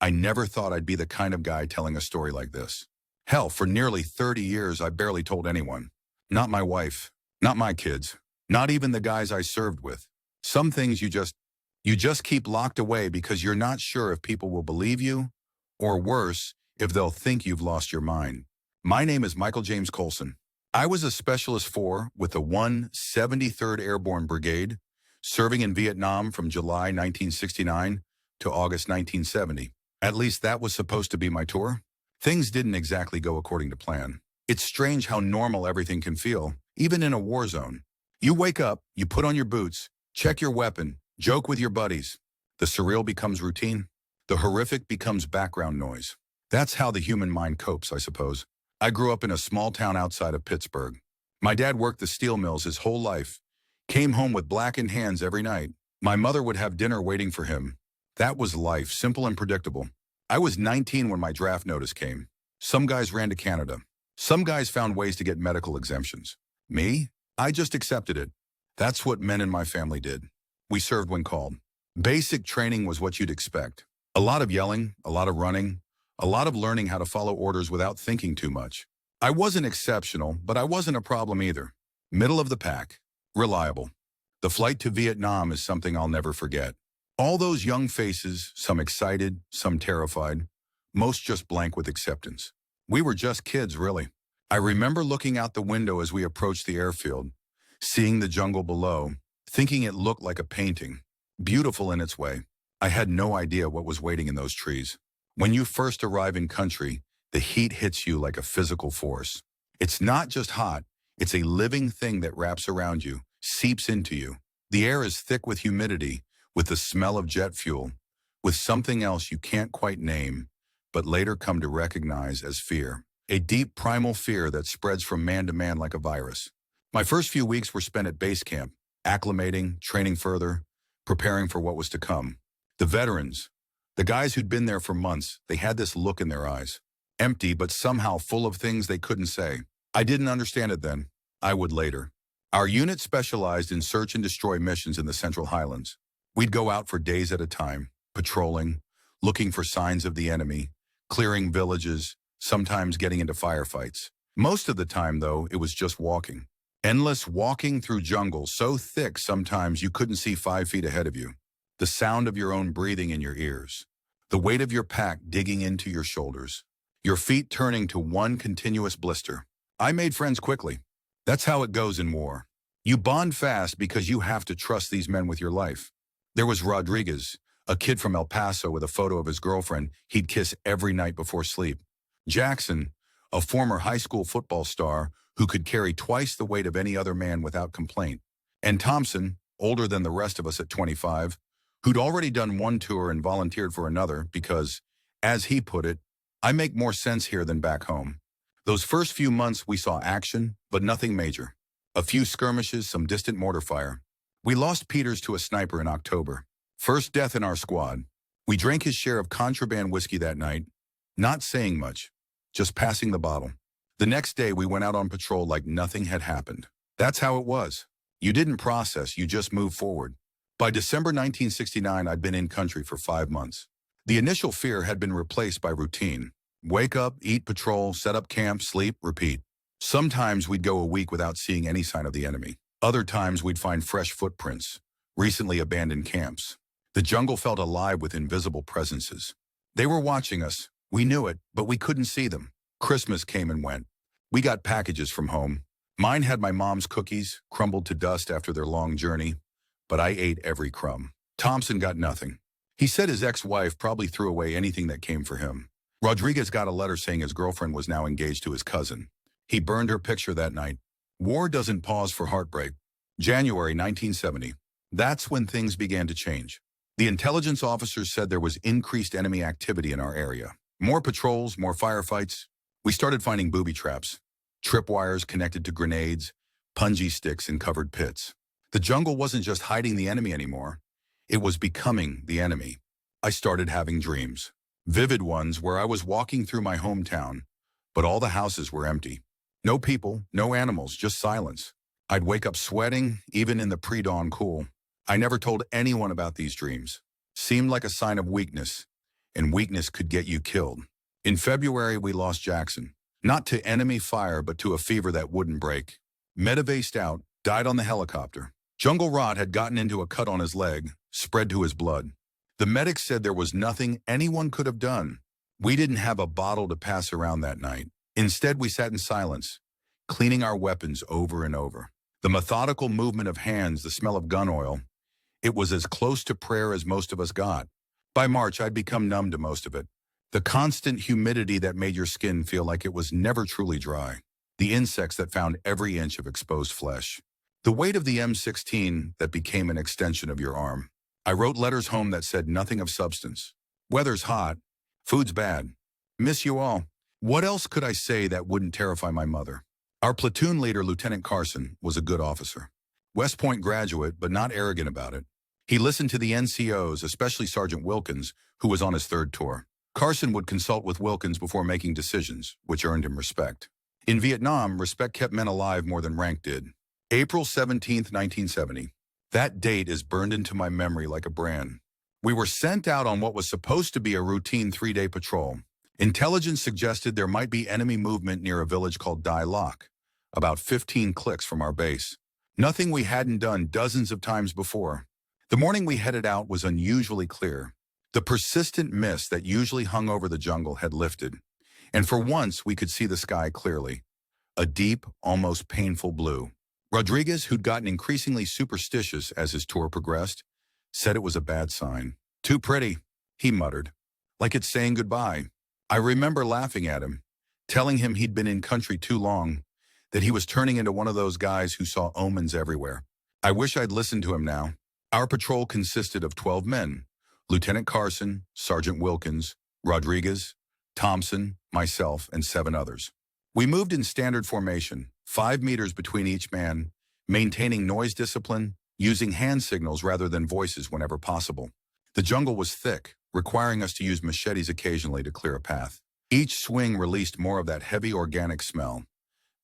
I never thought I'd be the kind of guy telling a story like this. Hell, for nearly 30 years, I barely told anyone. Not my wife, not my kids, not even the guys I served with. Some things you just keep locked away because you're not sure if people will believe you, or worse, if they'll think you've lost your mind. My name is Michael James Colson. I was a Specialist 4 with the 173rd Airborne Brigade, serving in Vietnam from July 1969 to August 1970. At least that was supposed to be my tour. Things didn't exactly go according to plan. It's strange how normal everything can feel, even in a war zone. You wake up, you put on your boots, check your weapon, joke with your buddies. The surreal becomes routine. The horrific becomes background noise. That's how the human mind copes, I suppose. I grew up in a small town outside of Pittsburgh. My dad worked the steel mills his whole life, came home with blackened hands every night. My mother would have dinner waiting for him. That was life, simple and predictable. I was 19 when my draft notice came. Some guys ran to Canada. Some guys found ways to get medical exemptions. Me? I just accepted it. That's what men in my family did. We served when called. Basic training was what you'd expect. A lot of yelling, a lot of running, a lot of learning how to follow orders without thinking too much. I wasn't exceptional, but I wasn't a problem either. Middle of the pack. Reliable. The flight to Vietnam is something I'll never forget. All those young faces, some excited, some terrified, most just blank with acceptance. We were just kids, really. I remember looking out the window as we approached the airfield, seeing the jungle below, thinking it looked like a painting, beautiful in its way. I had no idea what was waiting in those trees. When you first arrive in country, the heat hits you like a physical force. It's not just hot, it's a living thing that wraps around you, seeps into you. The air is thick with humidity, with the smell of jet fuel, with something else you can't quite name, but later come to recognize as fear. A deep primal fear that spreads from man to man like a virus. My first few weeks were spent at base camp, acclimating, training further, preparing for what was to come. The veterans, the guys who'd been there for months, they had this look in their eyes. Empty, but somehow full of things they couldn't say. I didn't understand it then. I would later. Our unit specialized in search and destroy missions in the Central Highlands. We'd go out for days at a time, patrolling, looking for signs of the enemy, clearing villages, sometimes getting into firefights. Most of the time, though, it was just walking. Endless walking through jungle so thick sometimes you couldn't see 5 feet ahead of you. The sound of your own breathing in your ears. The weight of your pack digging into your shoulders. Your feet turning to one continuous blister. I made friends quickly. That's how it goes in war. You bond fast because you have to trust these men with your life. There was Rodriguez, a kid from El Paso with a photo of his girlfriend he'd kiss every night before sleep. Jackson, a former high school football star who could carry twice the weight of any other man without complaint. And Thompson, older than the rest of us at 25, who'd already done one tour and volunteered for another because, as he put it, I make more sense here than back home. Those first few months we saw action, but nothing major. A few skirmishes, some distant mortar fire. We lost Peters to a sniper in October. First death in our squad. We drank his share of contraband whiskey that night, not saying much, just passing the bottle. The next day we went out on patrol like nothing had happened. That's how it was. You didn't process, you just moved forward. By December 1969, I'd been in country for 5 months. The initial fear had been replaced by routine. Wake up, eat, patrol, set up camp, sleep, repeat. Sometimes we'd go a week without seeing any sign of the enemy. Other times we'd find fresh footprints, recently abandoned camps. The jungle felt alive with invisible presences. They were watching us. We knew it, but we couldn't see them. Christmas came and went. We got packages from home. Mine had my mom's cookies, crumbled to dust after their long journey, but I ate every crumb. Thompson got nothing. He said his ex-wife probably threw away anything that came for him. Rodriguez got a letter saying his girlfriend was now engaged to his cousin. He burned her picture that night. War doesn't pause for heartbreak. January 1970. That's when things began to change. The intelligence officers said there was increased enemy activity in our area. More patrols, more firefights. We started finding booby traps, tripwires connected to grenades, punji sticks in covered pits. The jungle wasn't just hiding the enemy anymore. It was becoming the enemy. I started having dreams. Vivid ones where I was walking through my hometown, but all the houses were empty. No people, no animals, just silence. I'd wake up sweating, even in the pre-dawn cool. I never told anyone about these dreams. Seemed like a sign of weakness. and weakness could get you killed. In February, we lost Jackson, not to enemy fire but to a fever that wouldn't break. Medevaced out, died on the helicopter. Jungle rot had gotten into a cut on his leg, spread to his blood. The medics said there was nothing anyone could have done. We didn't have a bottle to pass around that night. Instead, we sat in silence, cleaning our weapons over and over. The methodical movement of hands, the smell of gun oil, it was as close to prayer as most of us got. By March, I'd become numb to most of it. The constant humidity that made your skin feel like it was never truly dry. The insects that found every inch of exposed flesh. The weight of the M16 that became an extension of your arm. I wrote letters home that said nothing of substance. Weather's hot. Food's bad. Miss you all. What else could I say that wouldn't terrify my mother? Our platoon leader, Lieutenant Carson, was a good officer. West Point graduate, but not arrogant about it. He listened to the NCOs, especially Sergeant Wilkins, who was on his third tour. Carson would consult with Wilkins before making decisions, which earned him respect. In Vietnam, respect kept men alive more than rank did. April 17, 1970. That date is burned into my memory like a brand. We were sent out on what was supposed to be a routine 3-day patrol. Intelligence suggested there might be enemy movement near a village called Dai Loc, about 15 clicks from our base. Nothing we hadn't done dozens of times before. The morning we headed out was unusually clear. The persistent mist that usually hung over the jungle had lifted, and for once we could see the sky clearly. A deep, almost painful blue. Rodriguez, who'd gotten increasingly superstitious as his tour progressed, said it was a bad sign. Too pretty, he muttered, like it's saying goodbye. I remember laughing at him, telling him he'd been in country too long, that he was turning into one of those guys who saw omens everywhere. I wish I'd listened to him now. Our patrol consisted of 12 men, Lieutenant Carson, Sergeant Wilkins, Rodriguez, Thompson, myself, and 7 others. We moved in standard formation, 5 meters between each man, maintaining noise discipline, using hand signals rather than voices whenever possible. The jungle was thick, requiring us to use machetes occasionally to clear a path. Each swing released more of that heavy organic smell,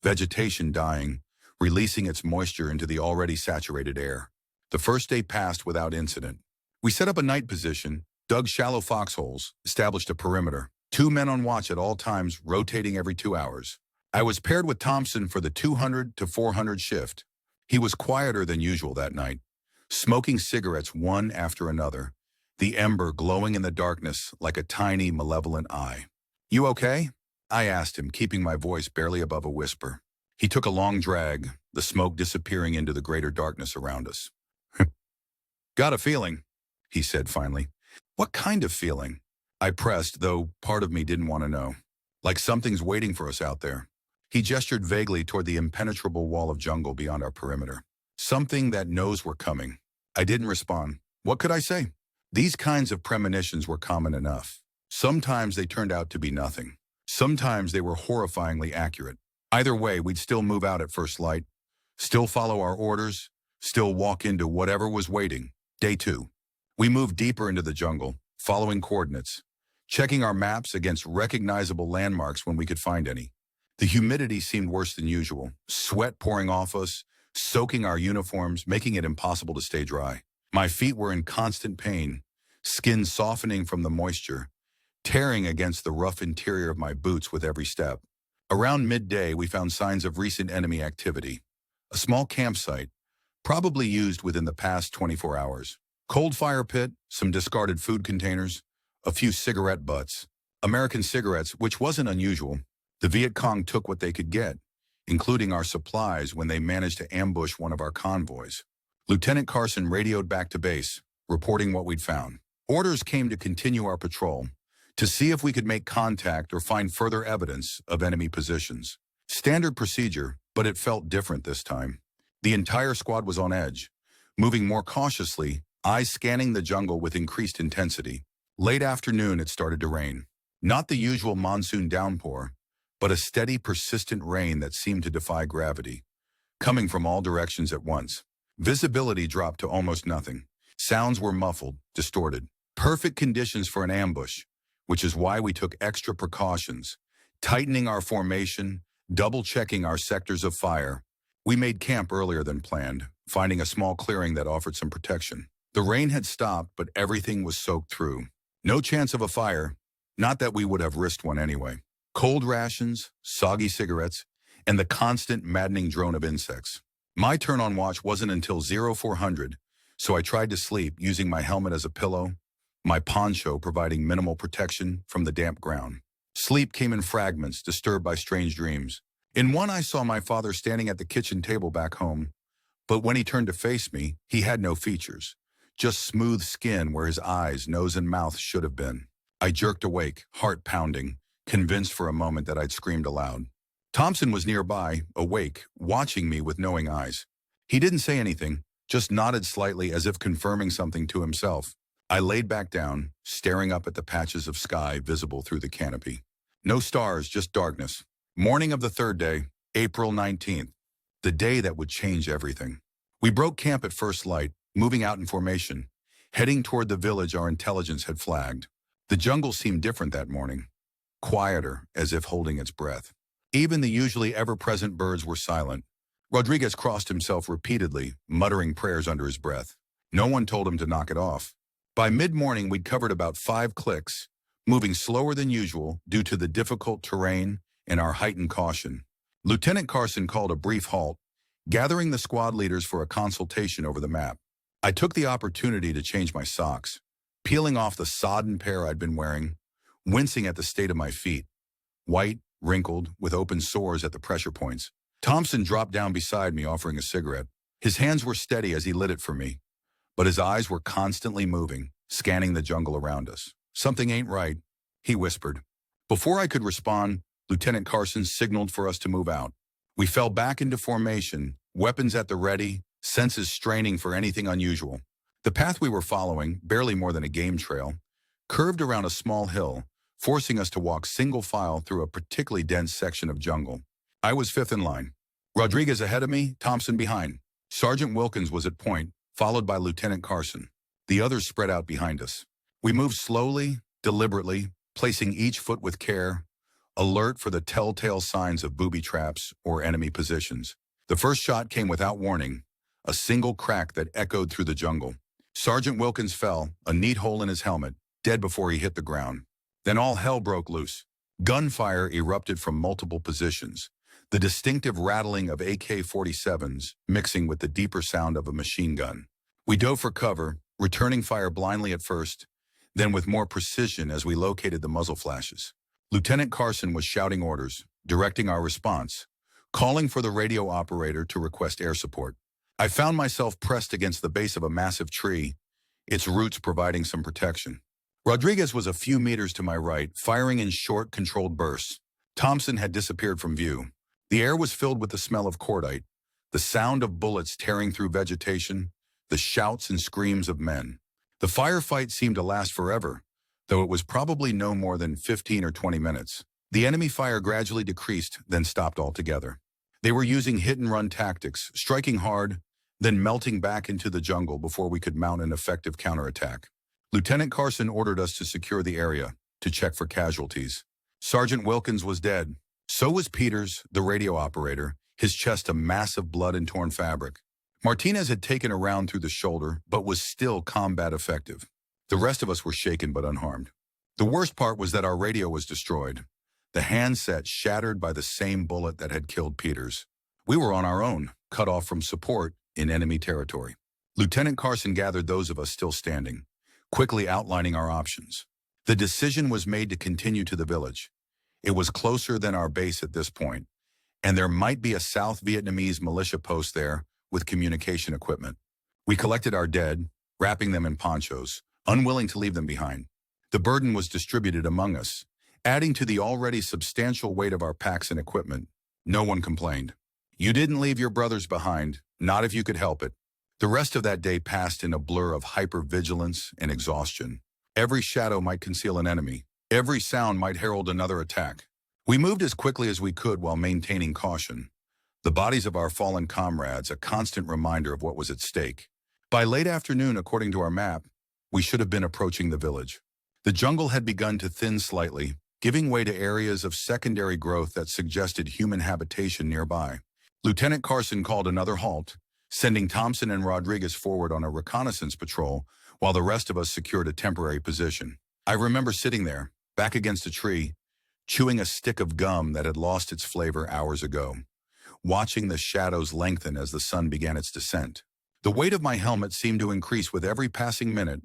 vegetation dying, releasing its moisture into the already saturated air. The first day passed without incident. We set up a night position, dug shallow foxholes, established a perimeter. 2 men on watch at all times, rotating every 2 hours. I was paired with Thompson for the 200 to 400 shift. He was quieter than usual that night, smoking cigarettes one after another, the ember glowing in the darkness like a tiny, malevolent eye. You okay? I asked him, keeping my voice barely above a whisper. He took a long drag, the smoke disappearing into the greater darkness around us. Got a feeling, he said finally. What kind of feeling? I pressed, though part of me didn't want to know. Like something's waiting for us out there. He gestured vaguely toward the impenetrable wall of jungle beyond our perimeter. Something that knows we're coming. I didn't respond. What could I say? These kinds of premonitions were common enough. Sometimes they turned out to be nothing. Sometimes they were horrifyingly accurate. Either way, we'd still move out at first light, still follow our orders, still walk into whatever was waiting. Day 2. We moved deeper into the jungle, following coordinates, checking our maps against recognizable landmarks when we could find any. The humidity seemed worse than usual, sweat pouring off us, soaking our uniforms, making it impossible to stay dry. My feet were in constant pain, skin softening from the moisture, tearing against the rough interior of my boots with every step. Around midday, we found signs of recent enemy activity. A small campsite, probably used within the past 24 hours. Cold fire pit, some discarded food containers, a few cigarette butts. American cigarettes, which wasn't unusual. The Viet Cong took what they could get, including our supplies when they managed to ambush one of our convoys. Lieutenant Carson radioed back to base, reporting what we'd found. Orders came to continue our patrol, to see if we could make contact or find further evidence of enemy positions. Standard procedure, but it felt different this time. The entire squad was on edge, moving more cautiously, eyes scanning the jungle with increased intensity. Late afternoon, it started to rain. Not the usual monsoon downpour, but a steady, persistent rain that seemed to defy gravity, coming from all directions at once. Visibility dropped to almost nothing. Sounds were muffled, distorted. Perfect conditions for an ambush, which is why we took extra precautions, tightening our formation, double-checking our sectors of fire. We made camp earlier than planned, finding a small clearing that offered some protection. The rain had stopped, but everything was soaked through. No chance of a fire, not that we would have risked one anyway. Cold rations, soggy cigarettes, and the constant maddening drone of insects. My turn on watch wasn't until 0400, so I tried to sleep using my helmet as a pillow, my poncho providing minimal protection from the damp ground. Sleep came in fragments, disturbed by strange dreams. In one, I saw my father standing at the kitchen table back home, but when he turned to face me, he had no features, just smooth skin where his eyes, nose, and mouth should have been. I jerked awake, heart pounding, convinced for a moment that I'd screamed aloud. Thompson was nearby, awake, watching me with knowing eyes. He didn't say anything, just nodded slightly as if confirming something to himself. I laid back down, staring up at the patches of sky visible through the canopy. No stars, just darkness. Morning of the third day, April 19th, the day that would change everything. We broke camp at first light, moving out in formation, heading toward the village our intelligence had flagged. The jungle seemed different that morning, quieter, as if holding its breath. Even the usually ever-present birds were silent. Rodriguez crossed himself repeatedly, muttering prayers under his breath. No one told him to knock it off. By mid-morning, we'd covered about 5 clicks, moving slower than usual due to the difficult terrain and our heightened caution. Lieutenant Carson called a brief halt, gathering the squad leaders for a consultation over the map. I took the opportunity to change my socks, peeling off the sodden pair I'd been wearing, wincing at the state of my feet, white, wrinkled, with open sores at the pressure points. Thompson dropped down beside me, offering a cigarette. His hands were steady as he lit it for me, but his eyes were constantly moving, scanning the jungle around us. "Something ain't right," he whispered. Before I could respond, Lieutenant Carson signaled for us to move out. We fell back into formation, weapons at the ready, senses straining for anything unusual. The path we were following, barely more than a game trail, curved around a small hill, forcing us to walk single file through a particularly dense section of jungle. I was fifth in line. Rodriguez ahead of me, Thompson behind. Sergeant Wilkins was at point, followed by Lieutenant Carson. The others spread out behind us. We moved slowly, deliberately, placing each foot with care, alert for the telltale signs of booby traps or enemy positions. The first shot came without warning, a single crack that echoed through the jungle. Sergeant Wilkins fell, a neat hole in his helmet, dead before he hit the ground. Then all hell broke loose. Gunfire erupted from multiple positions, the distinctive rattling of AK-47s mixing with the deeper sound of a machine gun. We dove for cover, returning fire blindly at first, then with more precision as we located the muzzle flashes. Lieutenant Carson was shouting orders, directing our response, calling for the radio operator to request air support. I found myself pressed against the base of a massive tree, its roots providing some protection. Rodriguez was a few meters to my right, firing in short, controlled bursts. Thompson had disappeared from view. The air was filled with the smell of cordite, the sound of bullets tearing through vegetation, the shouts and screams of men. The firefight seemed to last forever, though it was probably no more than 15 or 20 minutes. The enemy fire gradually decreased, then stopped altogether. They were using hit-and-run tactics, striking hard, then melting back into the jungle before we could mount an effective counterattack. Lieutenant Carson ordered us to secure the area, to check for casualties. Sergeant Wilkins was dead. So was Peters, the radio operator, his chest a mass of blood and torn fabric. Martinez had taken a round through the shoulder, but was still combat effective. The rest of us were shaken but unharmed. The worst part was that our radio was destroyed, the handset shattered by the same bullet that had killed Peters. We were on our own, cut off from support in enemy territory. Lieutenant Carson gathered those of us still standing, quickly outlining our options. The decision was made to continue to the village. It was closer than our base at this point, and there might be a South Vietnamese militia post there with communication equipment. We collected our dead, wrapping them in ponchos, unwilling to leave them behind. The burden was distributed among us, adding to the already substantial weight of our packs and equipment. No one complained. You didn't leave your brothers behind, not if you could help it. The rest of that day passed in a blur of hypervigilance and exhaustion. Every shadow might conceal an enemy. Every sound might herald another attack. We moved as quickly as we could while maintaining caution. The bodies of our fallen comrades, a constant reminder of what was at stake. By late afternoon, according to our map, we should have been approaching the village. The jungle had begun to thin slightly, giving way to areas of secondary growth that suggested human habitation nearby. Lieutenant Carson called another halt, sending Thompson and Rodriguez forward on a reconnaissance patrol while the rest of us secured a temporary position. I remember sitting there, back against a tree, chewing a stick of gum that had lost its flavor hours ago, watching the shadows lengthen as the sun began its descent. The weight of my helmet seemed to increase with every passing minute,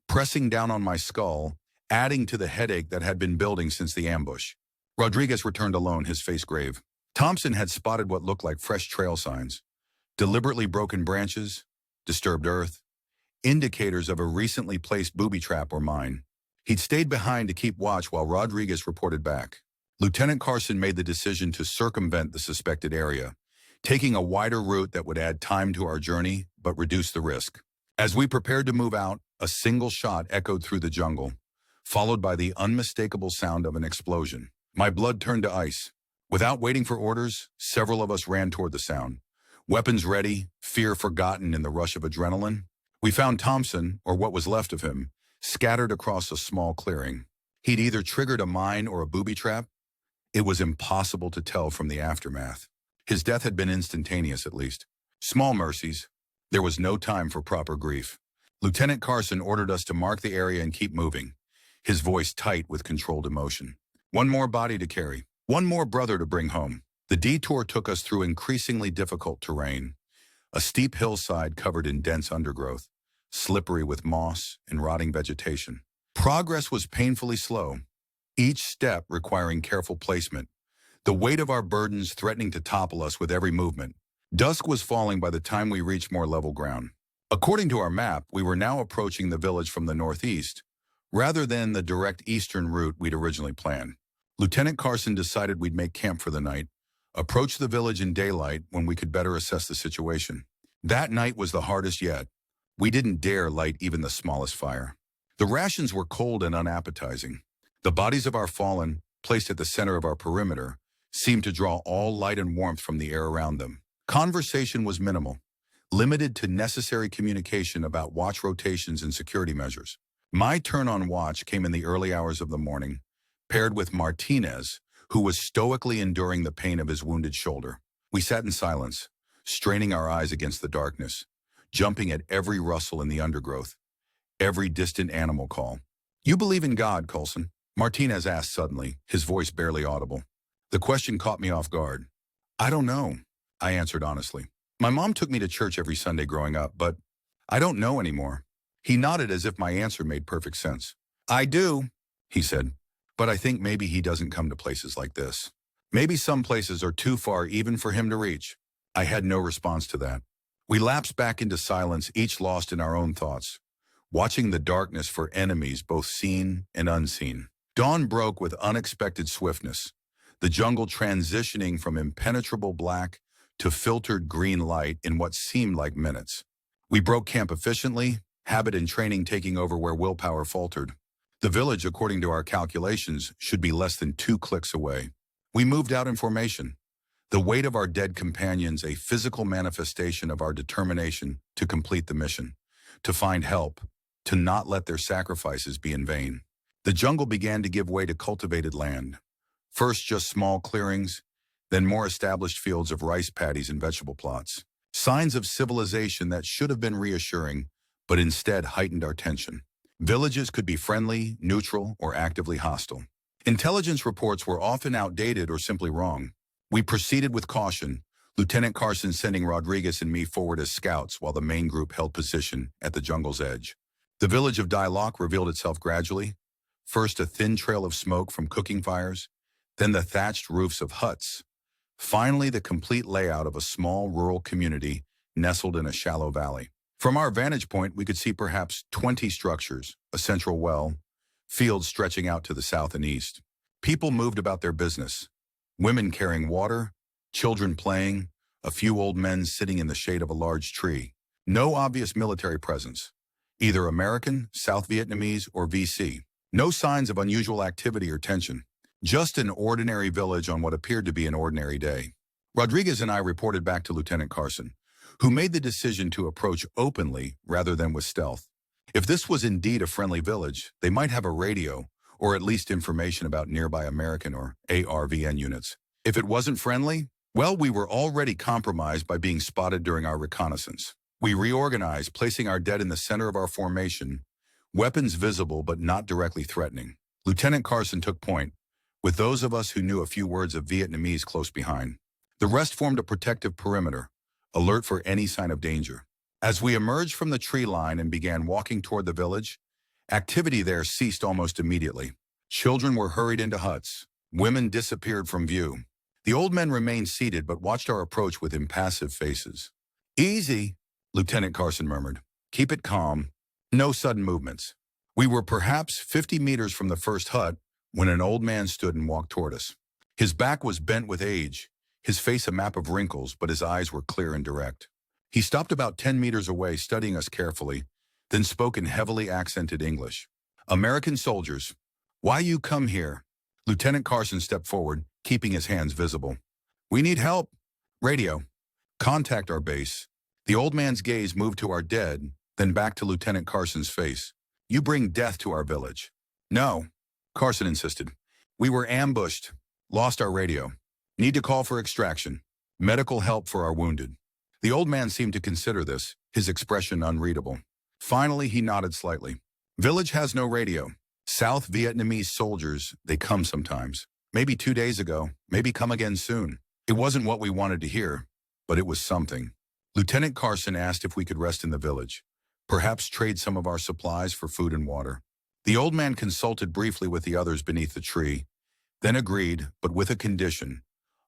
pressing down on my skull, adding to the headache that had been building since the ambush. Rodriguez returned alone, his face grave. Thompson had spotted what looked like fresh trail signs, deliberately broken branches, disturbed earth, indicators of a recently placed booby trap or mine. He'd stayed behind to keep watch while Rodriguez reported back. Lieutenant Carson made the decision to circumvent the suspected area, taking a wider route that would add time to our journey but reduce the risk. As we prepared to move out, a single shot echoed through the jungle, followed by the unmistakable sound of an explosion. My blood turned to ice. Without waiting for orders, several of us ran toward the sound. Weapons ready, fear forgotten in the rush of adrenaline. We found Thompson, or what was left of him, scattered across a small clearing. He'd either triggered a mine or a booby trap. It was impossible to tell from the aftermath. His death had been instantaneous, at least. Small mercies. There was no time for proper grief. Lieutenant Carson ordered us to mark the area and keep moving, his voice tight with controlled emotion. One more body to carry, one more brother to bring home. The detour took us through increasingly difficult terrain, a steep hillside covered in dense undergrowth, slippery with moss and rotting vegetation. Progress was painfully slow, each step requiring careful placement, the weight of our burdens threatening to topple us with every movement. Dusk was falling by the time we reached more level ground. According to our map, we were now approaching the village from the northeast, rather than the direct eastern route we'd originally planned. Lieutenant Carson decided we'd make camp for the night, approach the village in daylight when we could better assess the situation. That night was the hardest yet. We didn't dare light even the smallest fire. The rations were cold and unappetizing. The bodies of our fallen, placed at the center of our perimeter, seemed to draw all light and warmth from the air around them. Conversation was minimal, limited to necessary communication about watch rotations and security measures. My turn on watch came in the early hours of the morning, paired with Martinez, who was stoically enduring the pain of his wounded shoulder. We sat in silence, straining our eyes against the darkness, jumping at every rustle in the undergrowth, every distant animal call. "You believe in God, Coulson?" Martinez asked suddenly, his voice barely audible. The question caught me off guard. "I don't know," I answered honestly. "My mom took me to church every Sunday growing up, but I don't know anymore." He nodded as if my answer made perfect sense. "I do," he said, "but I think maybe he doesn't come to places like this. Maybe some places are too far even for him to reach." I had no response to that. We lapsed back into silence, each lost in our own thoughts, watching the darkness for enemies both seen and unseen. Dawn broke with unexpected swiftness, the jungle transitioning from impenetrable black to filtered green light in what seemed like minutes. We broke camp efficiently, habit and training taking over where willpower faltered. The village, according to our calculations, should be less than 2 clicks away. We moved out in formation, the weight of our dead companions a physical manifestation of our determination to complete the mission, to find help, to not let their sacrifices be in vain. The jungle began to give way to cultivated land. First just small clearings, then more established fields of rice paddies and vegetable plots. Signs of civilization that should have been reassuring, but instead heightened our tension. Villages could be friendly, neutral, or actively hostile. Intelligence reports were often outdated or simply wrong. We proceeded with caution, Lieutenant Carson sending Rodriguez and me forward as scouts while the main group held position at the jungle's edge. The village of Dialogue revealed itself gradually. First a thin trail of smoke from cooking fires, then the thatched roofs of huts. Finally, the complete layout of a small rural community nestled in a shallow valley. From our vantage point, we could see perhaps 20 structures, a central well, fields stretching out to the south and east. People moved about their business, women carrying water, children playing, a few old men sitting in the shade of a large tree. No obvious military presence, either American, South Vietnamese, or VC. No signs of unusual activity or tension. Just an ordinary village on what appeared to be an ordinary day. Rodriguez and I reported back to Lieutenant Carson, who made the decision to approach openly rather than with stealth. If this was indeed a friendly village, they might have a radio, or at least information about nearby American or ARVN units. If it wasn't friendly, well, we were already compromised by being spotted during our reconnaissance. We reorganized, placing our dead in the center of our formation, weapons visible but not directly threatening. Lieutenant Carson took point, with those of us who knew a few words of Vietnamese close behind. The rest formed a protective perimeter, alert for any sign of danger. As we emerged from the tree line and began walking toward the village, activity there ceased almost immediately. Children were hurried into huts. Women disappeared from view. The old men remained seated but watched our approach with impassive faces. "Easy," Lieutenant Carson murmured. "Keep it calm. No sudden movements." We were perhaps 50 meters from the first hut when an old man stood and walked toward us. His back was bent with age, his face a map of wrinkles, but his eyes were clear and direct. He stopped about 10 meters away, studying us carefully, then spoke in heavily accented English. "American soldiers, why you come here?" Lieutenant Carson stepped forward, keeping his hands visible. "We need help. Radio. Contact our base." The old man's gaze moved to our dead, then back to Lieutenant Carson's face. "You bring death to our village." "No," Carson insisted. "We were ambushed. Lost our radio. Need to call for extraction. Medical help for our wounded." The old man seemed to consider this, his expression unreadable. Finally, he nodded slightly. "Village has no radio. South Vietnamese soldiers, they come sometimes. Maybe 2 days ago, maybe come again soon." It wasn't what we wanted to hear, but it was something. Lieutenant Carson asked if we could rest in the village, perhaps trade some of our supplies for food and water. The old man consulted briefly with the others beneath the tree, then agreed, but with a condition.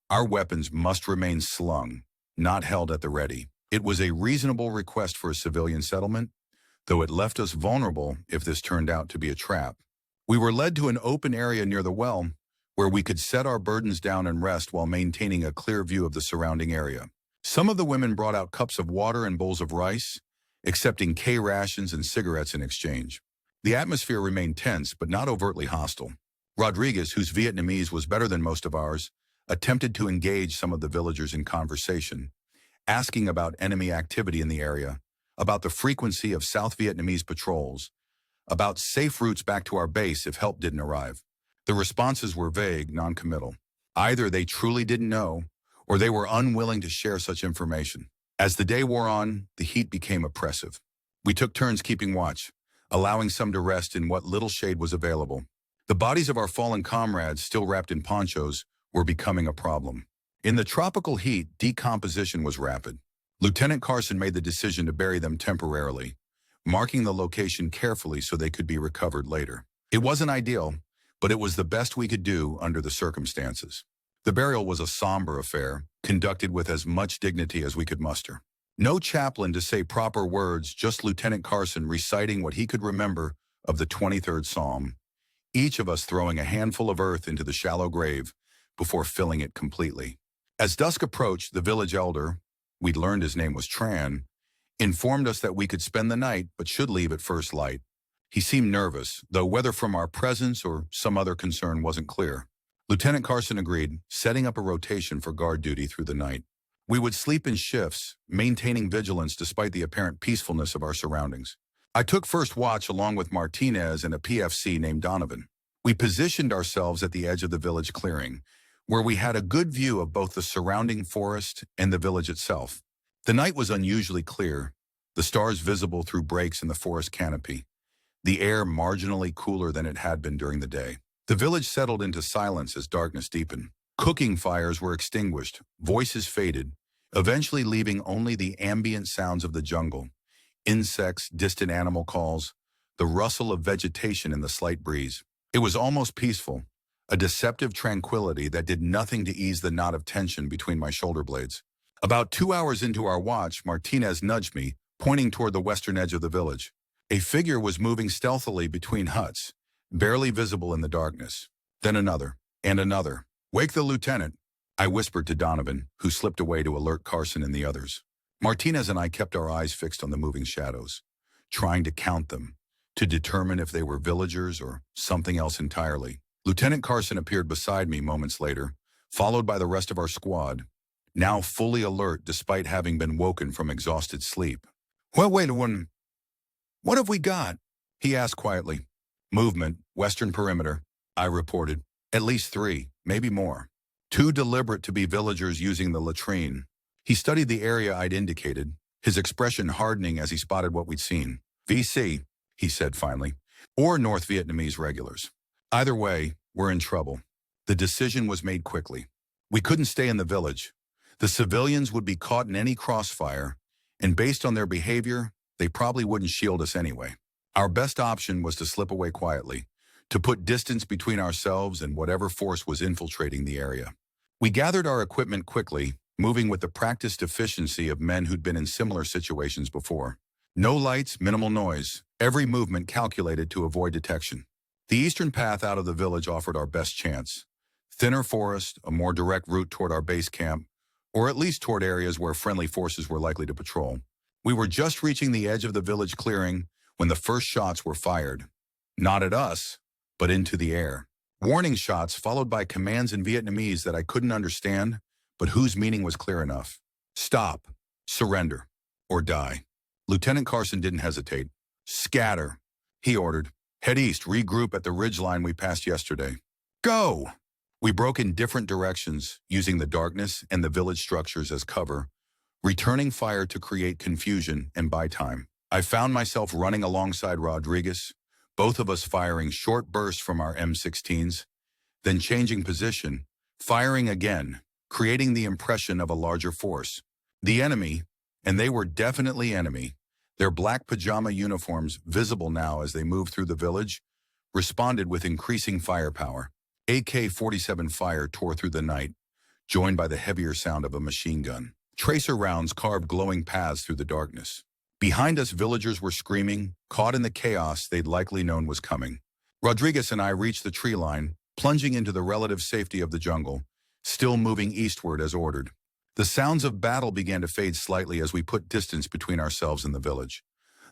Our weapons must remain slung, not held at the ready. It was a reasonable request for a civilian settlement, though it left us vulnerable if this turned out to be a trap. We were led to an open area near the well, where we could set our burdens down and rest while maintaining a clear view of the surrounding area. Some of the women brought out cups of water and bowls of rice, accepting K rations and cigarettes in exchange. The atmosphere remained tense, but not overtly hostile. Rodriguez, whose Vietnamese was better than most of ours, attempted to engage some of the villagers in conversation, asking about enemy activity in the area, about the frequency of South Vietnamese patrols, about safe routes back to our base if help didn't arrive. The responses were vague, non-committal. Either they truly didn't know, or they were unwilling to share such information. As the day wore on, the heat became oppressive. We took turns keeping watch, allowing some to rest in what little shade was available. The bodies of our fallen comrades, still wrapped in ponchos, were becoming a problem. In the tropical heat, decomposition was rapid. Lieutenant Carson made the decision to bury them temporarily, marking the location carefully so they could be recovered later. It wasn't ideal, but it was the best we could do under the circumstances. The burial was a somber affair, conducted with as much dignity as we could muster. No chaplain to say proper words, just Lieutenant Carson reciting what he could remember of the 23rd Psalm, each of us throwing a handful of earth into the shallow grave before filling it completely. As dusk approached, the village elder, we'd learned his name was Tran, informed us that we could spend the night but should leave at first light. He seemed nervous, though whether from our presence or some other concern wasn't clear. Lieutenant Carson agreed, setting up a rotation for guard duty through the night. We would sleep in shifts, maintaining vigilance despite the apparent peacefulness of our surroundings. I took first watch along with Martinez and a PFC named Donovan. We positioned ourselves at the edge of the village clearing, where we had a good view of both the surrounding forest and the village itself. The night was unusually clear, the stars visible through breaks in the forest canopy, the air marginally cooler than it had been during the day. The village settled into silence as darkness deepened. Cooking fires were extinguished, voices faded, eventually leaving only the ambient sounds of the jungle, insects, distant animal calls, the rustle of vegetation in the slight breeze. It was almost peaceful, a deceptive tranquility that did nothing to ease the knot of tension between my shoulder blades. About 2 hours into our watch, Martinez nudged me, pointing toward the western edge of the village. A figure was moving stealthily between huts, barely visible in the darkness. Then another, and another. "Wake the lieutenant," I whispered to Donovan, who slipped away to alert Carson and the others. Martinez and I kept our eyes fixed on the moving shadows, trying to count them, to determine if they were villagers or something else entirely. Lieutenant Carson appeared beside me moments later, followed by the rest of our squad, now fully alert despite having been woken from exhausted sleep. "Well, wait a minute. What have we got?" he asked quietly. "Movement, western perimeter," I reported. "At least 3, maybe more. Too deliberate to be villagers using the latrine." He studied the area I'd indicated, his expression hardening as he spotted what we'd seen. "VC," he said finally, or North Vietnamese regulars. Either way, we're in trouble. The decision was made quickly. We couldn't stay in the village. The civilians would be caught in any crossfire, and based on their behavior, they probably wouldn't shield us anyway. Our best option was to slip away quietly, to put distance between ourselves and whatever force was infiltrating the area. We gathered our equipment quickly, moving with the practiced efficiency of men who'd been in similar situations before. No lights, minimal noise, every movement calculated to avoid detection. The eastern path out of the village offered our best chance. Thinner forest, a more direct route toward our base camp, or at least toward areas where friendly forces were likely to patrol. We were just reaching the edge of the village clearing when the first shots were fired. Not at us, but into the air. Warning shots followed by commands in Vietnamese that I couldn't understand, but whose meaning was clear enough. Stop, surrender, or die. Lieutenant Carson didn't hesitate. Scatter, he ordered. Head east, regroup at the ridgeline we passed yesterday. Go! We broke in different directions, using the darkness and the village structures as cover, returning fire to create confusion and buy time. I found myself running alongside Rodriguez, both of us firing short bursts from our M16s, then changing position, firing again, creating the impression of a larger force. The enemy, and they were definitely enemy, their black pajama uniforms visible now as they moved through the village, responded with increasing firepower. AK-47 fire tore through the night, joined by the heavier sound of a machine gun. Tracer rounds carved glowing paths through the darkness. Behind us, villagers were screaming, caught in the chaos they'd likely known was coming. Rodriguez and I reached the tree line, plunging into the relative safety of the jungle, still moving eastward as ordered. The sounds of battle began to fade slightly as we put distance between ourselves and the village.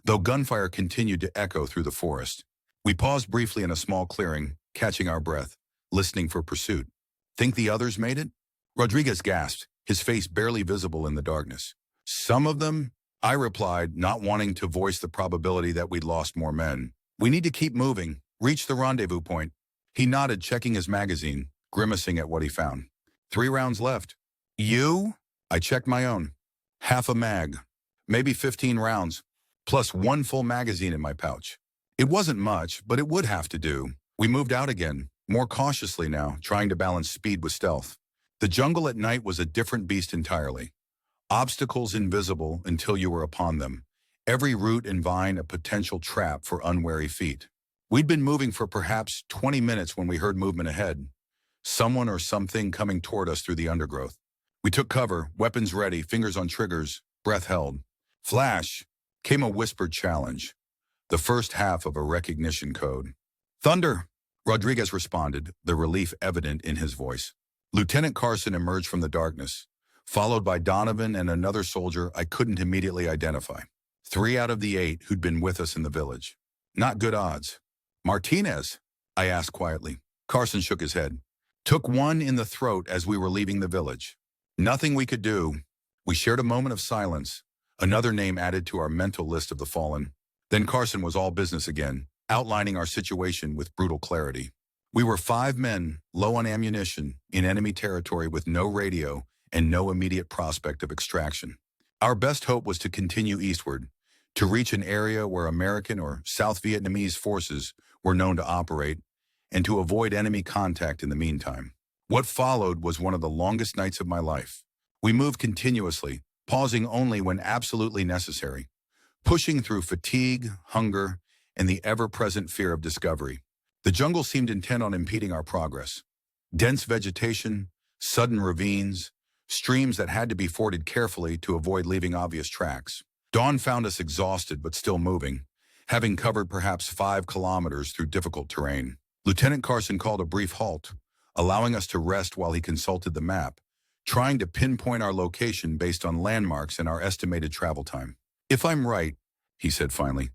Though gunfire continued to echo through the forest, we paused briefly in a small clearing, catching our breath, listening for pursuit. Think the others made it? Rodriguez gasped, his face barely visible in the darkness. Some of them? I replied, not wanting to voice the probability that we'd lost more men. We need to keep moving, reach the rendezvous point. He nodded, checking his magazine, grimacing at what he found. 3 rounds left. You? I checked my own. Half a mag. Maybe 15 rounds, plus 1 full magazine in my pouch. It wasn't much, but it would have to do. We moved out again, more cautiously now, trying to balance speed with stealth. The jungle at night was a different beast entirely. Obstacles invisible until you were upon them. Every root and vine a potential trap for unwary feet. We'd been moving for perhaps 20 minutes when we heard movement ahead. Someone or something coming toward us through the undergrowth. We took cover, weapons ready, fingers on triggers, breath held. Flash, came a whispered challenge. The first half of a recognition code. Thunder, Rodriguez responded, the relief evident in his voice. Lieutenant Carson emerged from the darkness, followed by Donovan and another soldier I couldn't immediately identify. 3 out of the 8 who'd been with us in the village. Not good odds. Martinez? I asked quietly. Carson shook his head. Took 1 in the throat as we were leaving the village. Nothing we could do. We shared a moment of silence, another name added to our mental list of the fallen. Then Carson was all business again, outlining our situation with brutal clarity. We were 5 men, low on ammunition, in enemy territory with no radio and no immediate prospect of extraction. Our best hope was to continue eastward, to reach an area where American or South Vietnamese forces were known to operate, and to avoid enemy contact in the meantime. What followed was one of the longest nights of my life. We moved continuously, pausing only when absolutely necessary, pushing through fatigue, hunger, and the ever-present fear of discovery. The jungle seemed intent on impeding our progress. Dense vegetation, sudden ravines, streams that had to be forded carefully to avoid leaving obvious tracks. Dawn found us exhausted but still moving, having covered perhaps 5 kilometers through difficult terrain. Lieutenant Carson called a brief halt, allowing us to rest while he consulted the map, trying to pinpoint our location based on landmarks and our estimated travel time. If I'm right, he said finally,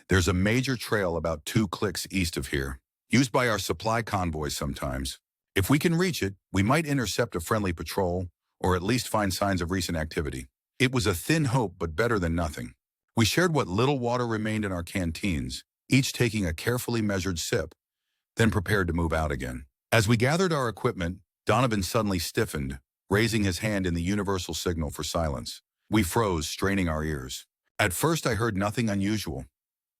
there's a major trail about 2 clicks east of here, used by our supply convoys sometimes. If we can reach it, we might intercept a friendly patrol, or at least find signs of recent activity. It was a thin hope, but better than nothing. We shared what little water remained in our canteens, each taking a carefully measured sip, then prepared to move out again. As we gathered our equipment, Donovan suddenly stiffened, raising his hand in the universal signal for silence. We froze, straining our ears. At first I heard nothing unusual.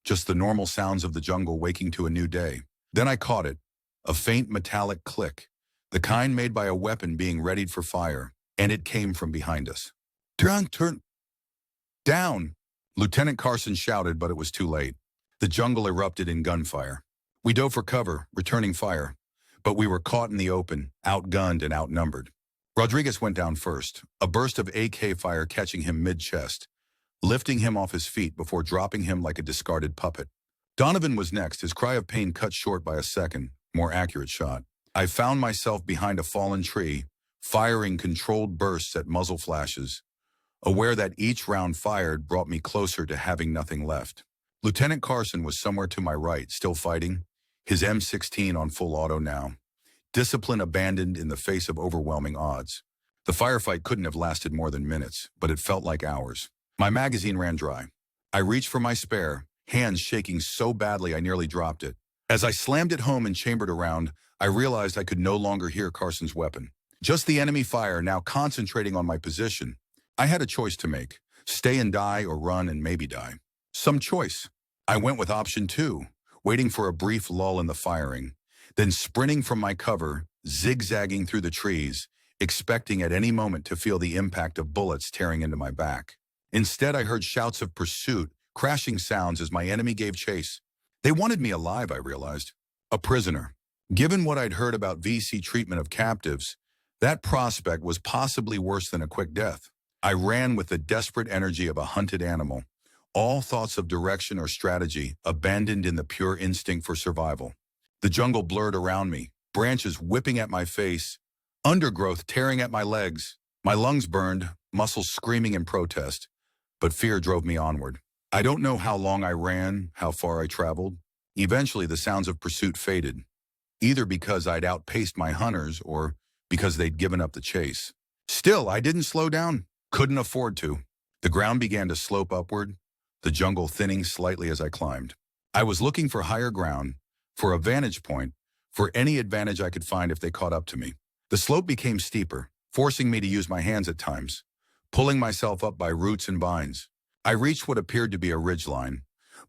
just the normal sounds of the jungle waking to a new day. Then I caught it, a faint metallic click, the kind made by a weapon being readied for fire, and it came from behind us. Turn down! Lieutenant Carson shouted, but it was too late. The jungle erupted in gunfire. We dove for cover, returning fire, but we were caught in the open, outgunned and outnumbered. Rodriguez went down first, a burst of AK fire catching him mid-chest, lifting him off his feet before dropping him like a discarded puppet. Donovan was next, his cry of pain cut short by a second, more accurate shot. I found myself behind a fallen tree, firing controlled bursts at muzzle flashes, aware that each round fired brought me closer to having nothing left. Lieutenant Carson was somewhere to my right, still fighting, his M16 on full auto now. Discipline abandoned in the face of overwhelming odds. The firefight couldn't have lasted more than minutes, but it felt like hours. My magazine ran dry. I reached for my spare, hands shaking so badly I nearly dropped it. As I slammed it home and chambered around, I realized I could no longer hear Carson's weapon. Just the enemy fire now concentrating on my position. I had a choice to make, stay and die or run and maybe die. Some choice. I went with option 2, waiting for a brief lull in the firing, then sprinting from my cover, zigzagging through the trees, expecting at any moment to feel the impact of bullets tearing into my back. Instead, I heard shouts of pursuit, crashing sounds as my enemy gave chase. They wanted me alive, I realized. A prisoner. Given what I'd heard about VC treatment of captives, that prospect was possibly worse than a quick death. I ran with the desperate energy of a hunted animal, all thoughts of direction or strategy abandoned in the pure instinct for survival. The jungle blurred around me, branches whipping at my face, undergrowth tearing at my legs. My lungs burned, muscles screaming in protest, but fear drove me onward. I don't know how long I ran, how far I traveled. Eventually, the sounds of pursuit faded, either because I'd outpaced my hunters or because they'd given up the chase. Still, I didn't slow down, couldn't afford to. The ground began to slope upward, the jungle thinning slightly as I climbed. I was looking for higher ground, for a vantage point, for any advantage I could find if they caught up to me. The slope became steeper, forcing me to use my hands at times, pulling myself up by roots and vines. I reached what appeared to be a ridgeline,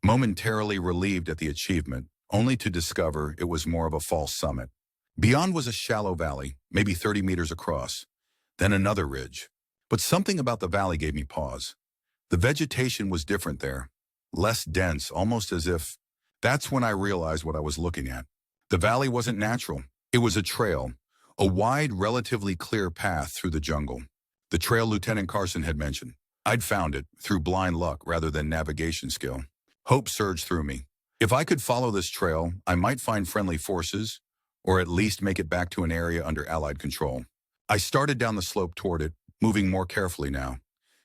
momentarily relieved at the achievement, only to discover it was more of a false summit. Beyond was a shallow valley, maybe 30 meters across, then another ridge. But something about the valley gave me pause. The vegetation was different there, less dense, almost as if. That's when I realized what I was looking at. The valley wasn't natural. It was a trail, a wide, relatively clear path through the jungle. The trail Lieutenant Carson had mentioned. I'd found it, through blind luck rather than navigation skill. Hope surged through me. If I could follow this trail, I might find friendly forces, or at least make it back to an area under Allied control. I started down the slope toward it, moving more carefully now,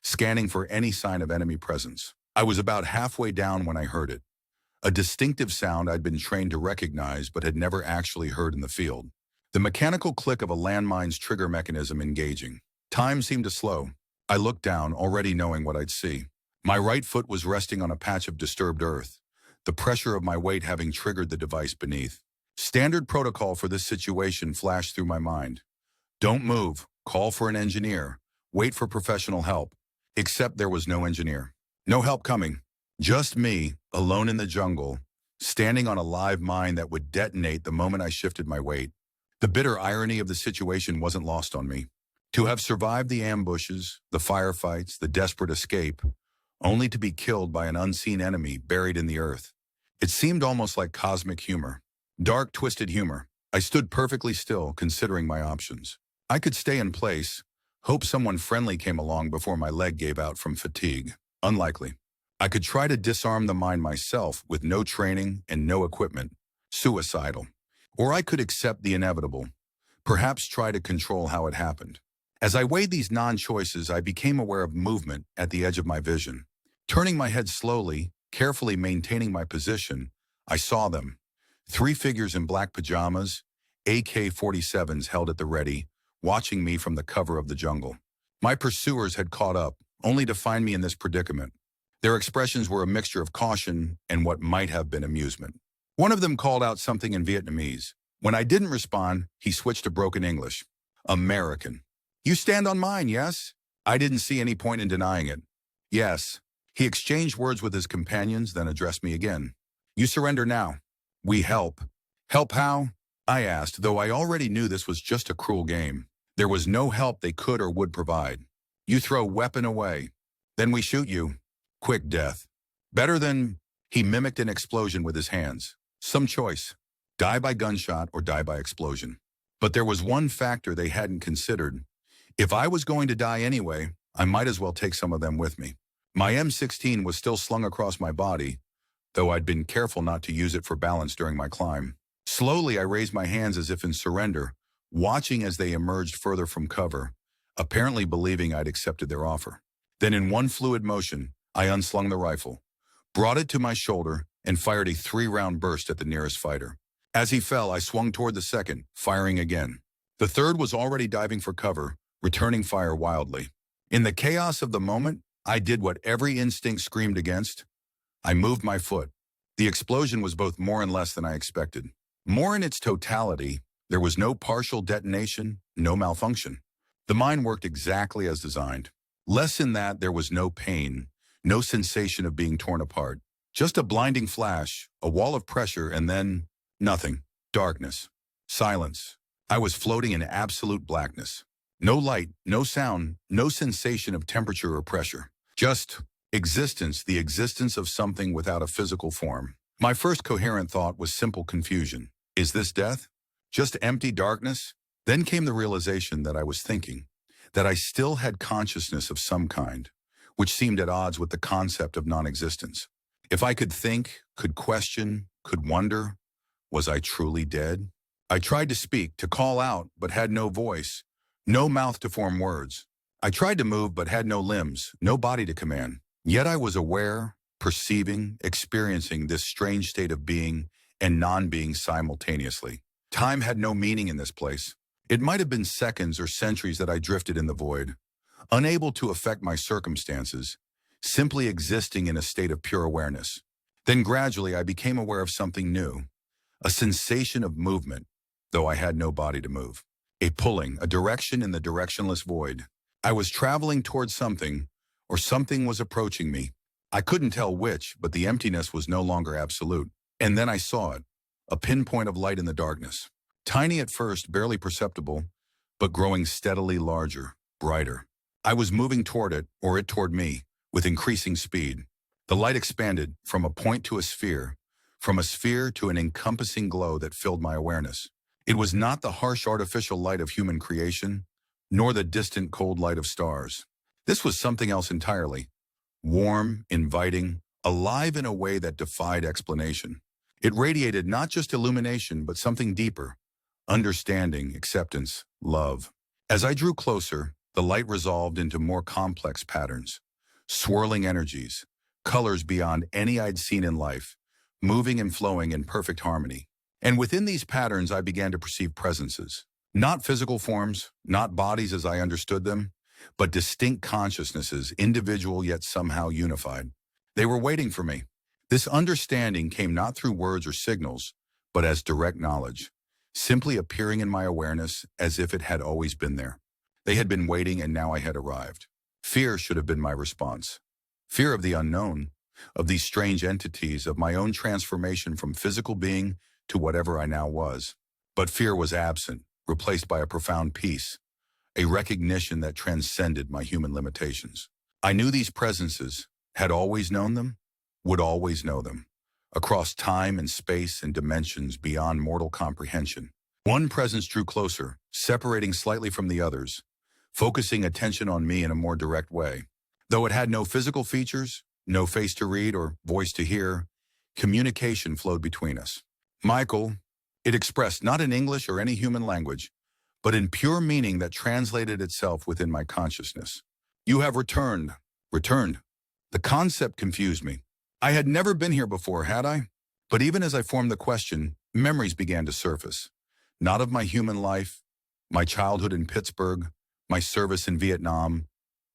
scanning for any sign of enemy presence. I was about halfway down when I heard it. A distinctive sound I'd been trained to recognize but had never actually heard in the field. The mechanical click of a landmine's trigger mechanism engaging. Time seemed to slow. I looked down, already knowing what I'd see. My right foot was resting on a patch of disturbed earth, the pressure of my weight having triggered the device beneath. Standard protocol for this situation flashed through my mind. Don't move, call for an engineer, wait for professional help. Except there was no engineer. No help coming. Just me, alone in the jungle, standing on a live mine that would detonate the moment I shifted my weight. The bitter irony of the situation wasn't lost on me. To have survived the ambushes, the firefights, the desperate escape, only to be killed by an unseen enemy buried in the earth. It seemed almost like cosmic humor. Dark, twisted humor. I stood perfectly still, considering my options. I could stay in place, hope someone friendly came along before my leg gave out from fatigue. Unlikely. I could try to disarm the mine myself with no training and no equipment. Suicidal. Or I could accept the inevitable, perhaps try to control how it happened. As I weighed these non-choices, I became aware of movement at the edge of my vision. Turning my head slowly, carefully maintaining my position, I saw them. 3 figures in black pajamas, AK-47s held at the ready, watching me from the cover of the jungle. My pursuers had caught up, only to find me in this predicament. Their expressions were a mixture of caution and what might have been amusement. One of them called out something in Vietnamese. When I didn't respond, he switched to broken English. American. You stand on mine, yes? I didn't see any point in denying it. Yes. He exchanged words with his companions, then addressed me again. You surrender now. We help. Help how? I asked, though I already knew this was just a cruel game. There was no help they could or would provide. You throw weapon away. Then we shoot you. Quick death. Better than... He mimicked an explosion with his hands. Some choice. Die by gunshot or die by explosion. But there was one factor they hadn't considered. If I was going to die anyway, I might as well take some of them with me. My M16 was still slung across my body, though I'd been careful not to use it for balance during my climb. Slowly, I raised my hands as if in surrender, watching as they emerged further from cover, apparently believing I'd accepted their offer. Then in one fluid motion, I unslung the rifle, brought it to my shoulder, and fired a 3-round burst at the nearest fighter. As he fell, I swung toward the second, firing again. The third was already diving for cover, returning fire wildly. In the chaos of the moment, I did what every instinct screamed against. I moved my foot. The explosion was both more and less than I expected. More in its totality, there was no partial detonation, no malfunction. The mine worked exactly as designed. Less in that there was no pain, no sensation of being torn apart. Just a blinding flash, a wall of pressure, and then nothing. Darkness. Silence. I was floating in absolute blackness. No light, no sound, no sensation of temperature or pressure. Just existence, the existence of something without a physical form. My first coherent thought was simple confusion. Is this death? Just empty darkness? Then came the realization that I was thinking, that I still had consciousness of some kind, which seemed at odds with the concept of non-existence. If I could think, could question, could wonder, was I truly dead? I tried to speak, to call out, but had no voice, no mouth to form words. I tried to move, but had no limbs, no body to command. Yet I was aware, perceiving, experiencing this strange state of being and non-being simultaneously. Time had no meaning in this place. It might have been seconds or centuries that I drifted in the void, unable to affect my circumstances, simply existing in a state of pure awareness. Then gradually I became aware of something new, a sensation of movement, though I had no body to move. A pulling, a direction in the directionless void. I was traveling towards something, or something was approaching me. I couldn't tell which, but the emptiness was no longer absolute. And then I saw it, a pinpoint of light in the darkness. Tiny at first, barely perceptible, but growing steadily larger, brighter. I was moving toward it, or it toward me, with increasing speed. The light expanded from a point to a sphere, from a sphere to an encompassing glow that filled my awareness. It was not the harsh artificial light of human creation, nor the distant cold light of stars. This was something else entirely. Warm, inviting, alive in a way that defied explanation. It radiated not just illumination, but something deeper. Understanding, acceptance, love. As I drew closer, the light resolved into more complex patterns. Swirling energies, colors beyond any I'd seen in life, moving and flowing in perfect harmony. And within these patterns, I began to perceive presences. Not physical forms, not bodies as I understood them, but distinct consciousnesses, individual yet somehow unified. They were waiting for me. This understanding came not through words or signals, but as direct knowledge, simply appearing in my awareness as if it had always been there. They had been waiting, and now I had arrived. Fear should have been my response. Fear of the unknown, of these strange entities, of my own transformation from physical being to whatever I now was. But fear was absent, replaced by a profound peace, a recognition that transcended my human limitations. I knew these presences, had always known them, would always know them, across time and space and dimensions beyond mortal comprehension. One presence drew closer, separating slightly from the others, focusing attention on me in a more direct way. Though it had no physical features, no face to read or voice to hear, communication flowed between us. Michael, it expressed not in English or any human language, but in pure meaning that translated itself within my consciousness. You have returned. Returned. The concept confused me. I had never been here before, had I? But even as I formed the question, memories began to surface. Not of my human life, my childhood in Pittsburgh, my service in Vietnam,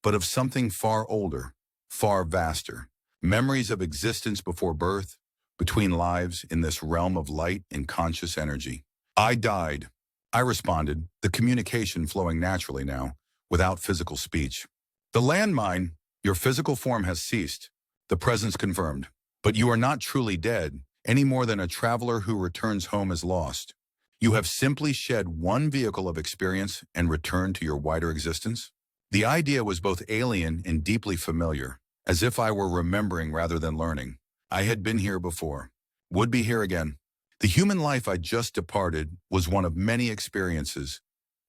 but of something far older, far vaster. Memories of existence before birth, between lives in this realm of light and conscious energy. I died. I responded, the communication flowing naturally now, without physical speech. The landmine, your physical form has ceased. The presence confirmed. But you are not truly dead, any more than a traveler who returns home is lost. You have simply shed one vehicle of experience and returned to your wider existence. The idea was both alien and deeply familiar, as if I were remembering rather than learning. I had been here before, would be here again. The human life I just departed was one of many experiences,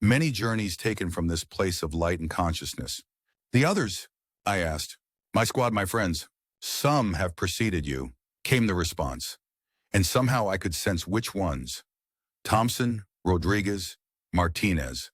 many journeys taken from this place of light and consciousness. The others? I asked. My squad, my friends. Some have preceded you, came the response. And somehow I could sense which ones. Thompson, Rodriguez, Martinez.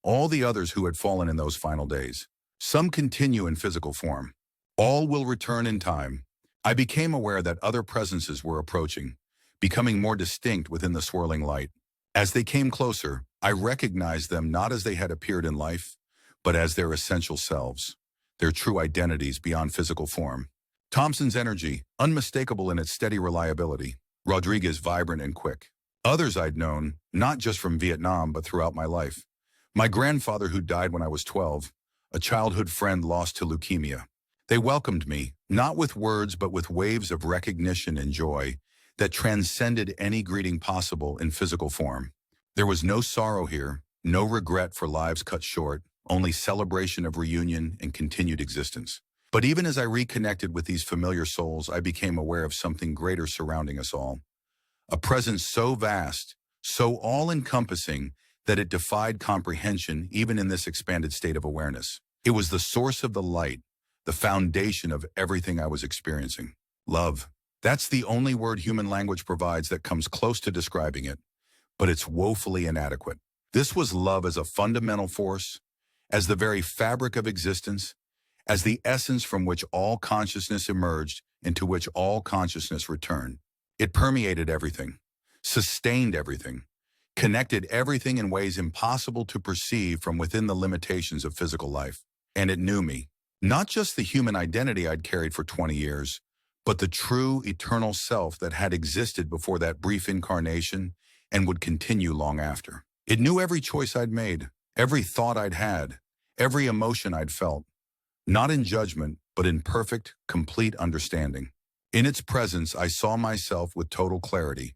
All the others who had fallen in those final days. Some continue in physical form. All will return in time. I became aware that other presences were approaching, becoming more distinct within the swirling light. As they came closer, I recognized them not as they had appeared in life, but as their essential selves, their true identities beyond physical form. Thompson's energy, unmistakable in its steady reliability. Rodriguez, vibrant and quick. Others I'd known, not just from Vietnam, but throughout my life. My grandfather who died when I was 12, a childhood friend lost to leukemia. They welcomed me, not with words, but with waves of recognition and joy that transcended any greeting possible in physical form. There was no sorrow here, no regret for lives cut short, only celebration of reunion and continued existence. But even as I reconnected with these familiar souls, I became aware of something greater surrounding us all. A presence so vast, so all-encompassing, that it defied comprehension even in this expanded state of awareness. It was the source of the light, the foundation of everything I was experiencing. Love. That's the only word human language provides that comes close to describing it, but it's woefully inadequate. This was love as a fundamental force, as the very fabric of existence, as the essence from which all consciousness emerged, into which all consciousness returned. It permeated everything, sustained everything, connected everything in ways impossible to perceive from within the limitations of physical life. And it knew me. Not just the human identity I'd carried for 20 years, but the true, eternal self that had existed before that brief incarnation and would continue long after. It knew every choice I'd made, every thought I'd had, every emotion I'd felt. Not in judgment, but in perfect, complete understanding. In its presence, I saw myself with total clarity.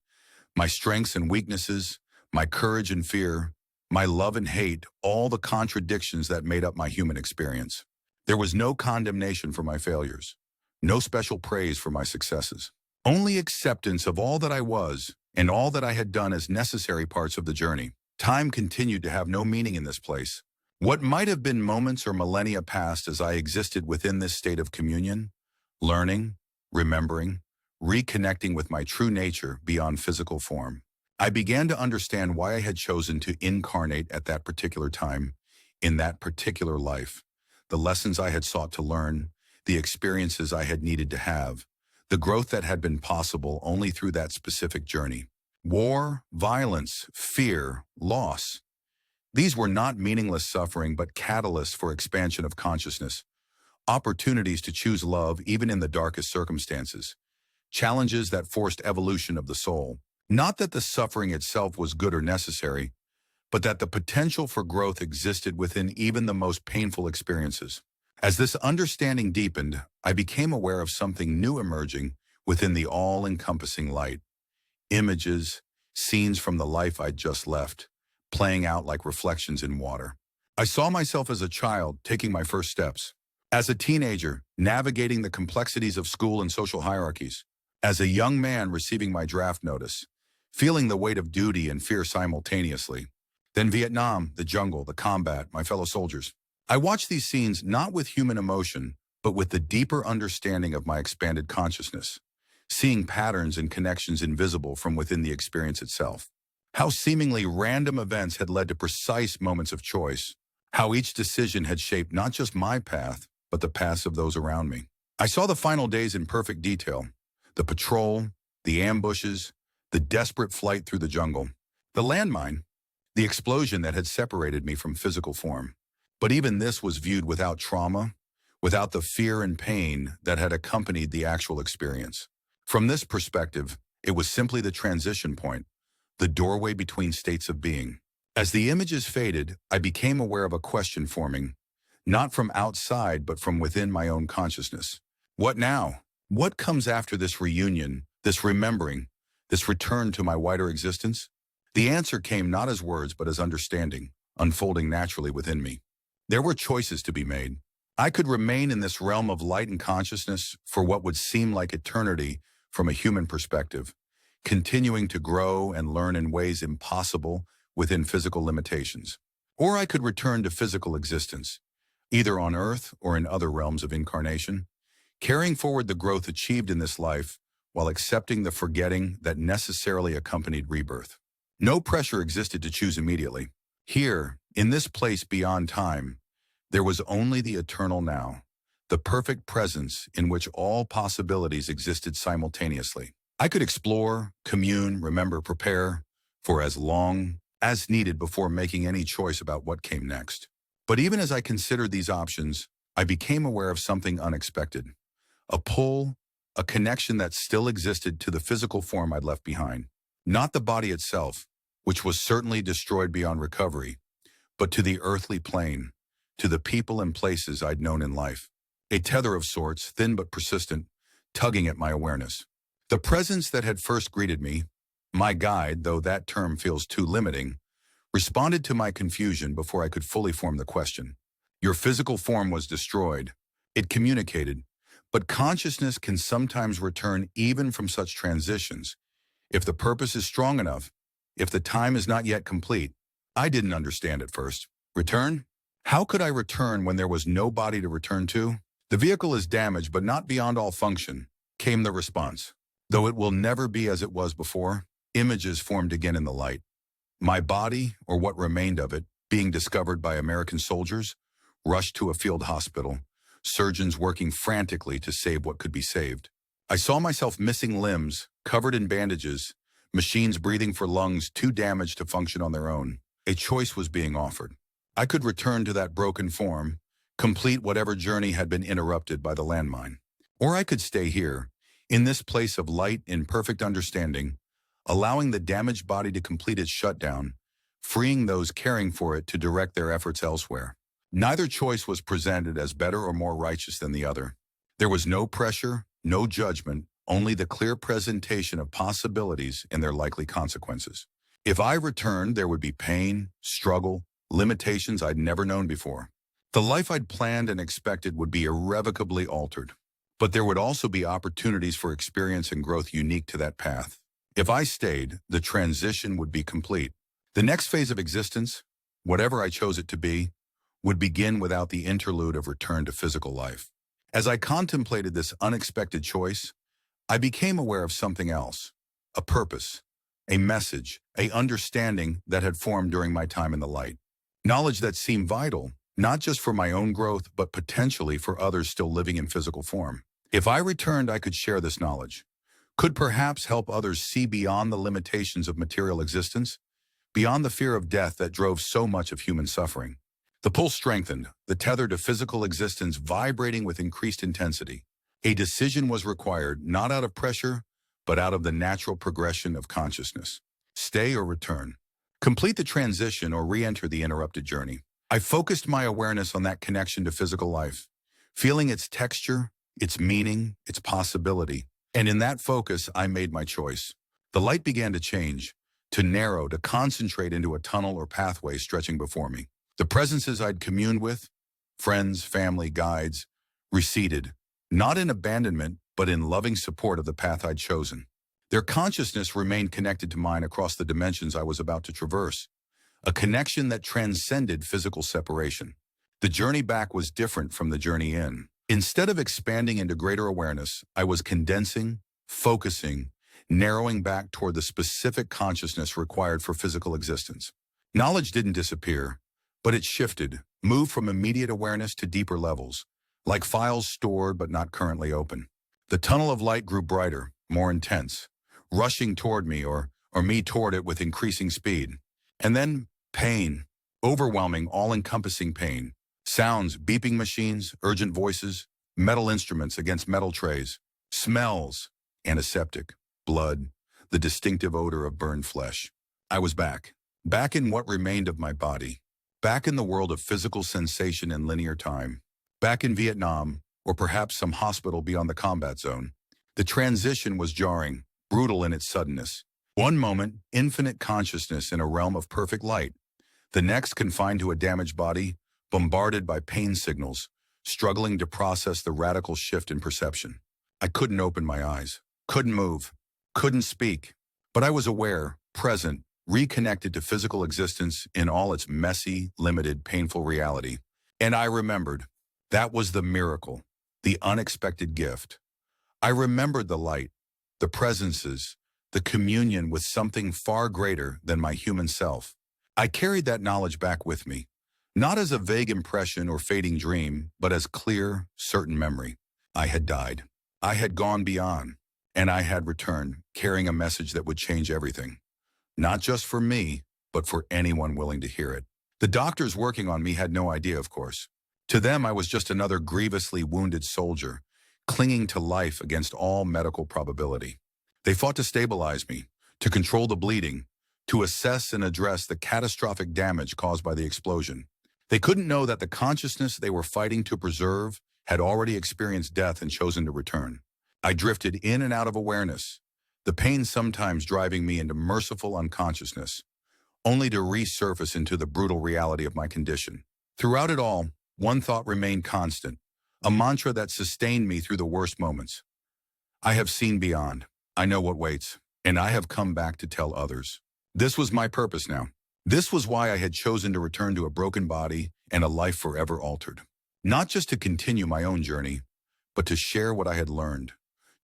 My strengths and weaknesses, my courage and fear, my love and hate, all the contradictions that made up my human experience. There was no condemnation for my failures, no special praise for my successes. Only acceptance of all that I was and all that I had done as necessary parts of the journey. Time continued to have no meaning in this place. What might have been moments or millennia passed as I existed within this state of communion, learning, remembering, reconnecting with my true nature beyond physical form. I began to understand why I had chosen to incarnate at that particular time, in that particular life, the lessons I had sought to learn, the experiences I had needed to have, the growth that had been possible only through that specific journey. War, violence, fear, loss. These were not meaningless suffering, but catalysts for expansion of consciousness, opportunities to choose love even in the darkest circumstances, challenges that forced evolution of the soul. Not that the suffering itself was good or necessary, but that the potential for growth existed within even the most painful experiences. As this understanding deepened, I became aware of something new emerging within the all-encompassing light. Images, scenes from the life I'd just left, playing out like reflections in water. I saw myself as a child taking my first steps. As a teenager, navigating the complexities of school and social hierarchies. As a young man receiving my draft notice, feeling the weight of duty and fear simultaneously. Then Vietnam, the jungle, the combat, my fellow soldiers. I watched these scenes not with human emotion, but with the deeper understanding of my expanded consciousness, seeing patterns and connections invisible from within the experience itself. How seemingly random events had led to precise moments of choice. How each decision had shaped not just my path, but the paths of those around me. I saw the final days in perfect detail. The patrol, the ambushes, the desperate flight through the jungle, the landmine, the explosion that had separated me from physical form. But even this was viewed without trauma, without the fear and pain that had accompanied the actual experience. From this perspective, it was simply the transition point, the doorway between states of being. As the images faded, I became aware of a question forming, not from outside, but from within my own consciousness. What now? What comes after this reunion, this remembering, this return to my wider existence? The answer came not as words but as understanding, unfolding naturally within me. There were choices to be made. I could remain in this realm of light and consciousness for what would seem like eternity from a human perspective, continuing to grow and learn in ways impossible within physical limitations. Or I could return to physical existence, either on Earth or in other realms of incarnation, carrying forward the growth achieved in this life while accepting the forgetting that necessarily accompanied rebirth. No pressure existed to choose immediately. Here, in this place beyond time, there was only the eternal now, the perfect presence in which all possibilities existed simultaneously. I could explore, commune, remember, prepare for as long as needed before making any choice about what came next. But even as I considered these options, I became aware of something unexpected. A pull, a connection that still existed to the physical form I'd left behind. Not the body itself, which was certainly destroyed beyond recovery, but to the earthly plane, to the people and places I'd known in life. A tether of sorts, thin but persistent, tugging at my awareness. The presence that had first greeted me, my guide, though that term feels too limiting, responded to my confusion before I could fully form the question. Your physical form was destroyed. It communicated, but consciousness can sometimes return even from such transitions. If the purpose is strong enough, if the time is not yet complete. I didn't understand at first. Return? How could I return when there was no body to return to? The vehicle is damaged, but not beyond all function, came the response. Though it will never be as it was before, images formed again in the light. My body, or what remained of it, being discovered by American soldiers, rushed to a field hospital, surgeons working frantically to save what could be saved. I saw myself missing limbs, covered in bandages, machines breathing for lungs too damaged to function on their own. A choice was being offered. I could return to that broken form, complete whatever journey had been interrupted by the landmine. Or I could stay here, in this place of light in perfect understanding, allowing the damaged body to complete its shutdown, freeing those caring for it to direct their efforts elsewhere. Neither choice was presented as better or more righteous than the other. There was no pressure, no judgment, only the clear presentation of possibilities and their likely consequences. If I returned, there would be pain, struggle, limitations I'd never known before. The life I'd planned and expected would be irrevocably altered. But there would also be opportunities for experience and growth unique to that path. If I stayed, the transition would be complete. The next phase of existence, whatever I chose it to be, would begin without the interlude of return to physical life. As I contemplated this unexpected choice, I became aware of something else, a purpose, a message, a understanding that had formed during my time in the light. Knowledge that seemed vital, not just for my own growth, but potentially for others still living in physical form. If I returned, I could share this knowledge, could perhaps help others see beyond the limitations of material existence, beyond the fear of death that drove so much of human suffering. The pull strengthened, the tether to physical existence vibrating with increased intensity. A decision was required, not out of pressure, but out of the natural progression of consciousness. Stay or return. Complete the transition or re-enter the interrupted journey. I focused my awareness on that connection to physical life, feeling its texture, its meaning, its possibility. And in that focus, I made my choice. The light began to change, to narrow, to concentrate into a tunnel or pathway stretching before me. The presences I'd communed with, friends, family, guides, receded, not in abandonment, but in loving support of the path I'd chosen. Their consciousness remained connected to mine across the dimensions I was about to traverse, a connection that transcended physical separation. The journey back was different from the journey in. Instead of expanding into greater awareness, I was condensing, focusing, narrowing back toward the specific consciousness required for physical existence. Knowledge didn't disappear, but it shifted, moved from immediate awareness to deeper levels, like files stored but not currently open. The tunnel of light grew brighter, more intense, rushing toward me or me toward it with increasing speed. And then pain, overwhelming, all-encompassing pain. Sounds, beeping machines, urgent voices, metal instruments against metal trays. Smells, antiseptic, blood, the distinctive odor of burned flesh. I was back in what remained of my body, back in the world of physical sensation and linear time, back in Vietnam, or perhaps some hospital beyond the combat zone. The transition was jarring, brutal in its suddenness. One moment, infinite consciousness in a realm of perfect light. The next confined to a damaged body, bombarded by pain signals, struggling to process the radical shift in perception. I couldn't open my eyes, couldn't move, couldn't speak. But I was aware, present, reconnected to physical existence in all its messy, limited, painful reality. And I remembered. That was the miracle, the unexpected gift. I remembered the light, the presences, the communion with something far greater than my human self. I carried that knowledge back with me, not as a vague impression or fading dream, but as clear, certain memory. I had died. I had gone beyond, and I had returned, carrying a message that would change everything. Not just for me, but for anyone willing to hear it. The doctors working on me had no idea, of course. To them, I was just another grievously wounded soldier, clinging to life against all medical probability. They fought to stabilize me, to control the bleeding, to assess and address the catastrophic damage caused by the explosion. They couldn't know that the consciousness they were fighting to preserve had already experienced death and chosen to return. I drifted in and out of awareness, the pain sometimes driving me into merciful unconsciousness, only to resurface into the brutal reality of my condition. Throughout it all, one thought remained constant, a mantra that sustained me through the worst moments. I have seen beyond. I know what waits, and I have come back to tell others. This was my purpose now. This was why I had chosen to return to a broken body and a life forever altered. Not just to continue my own journey, but to share what I had learned,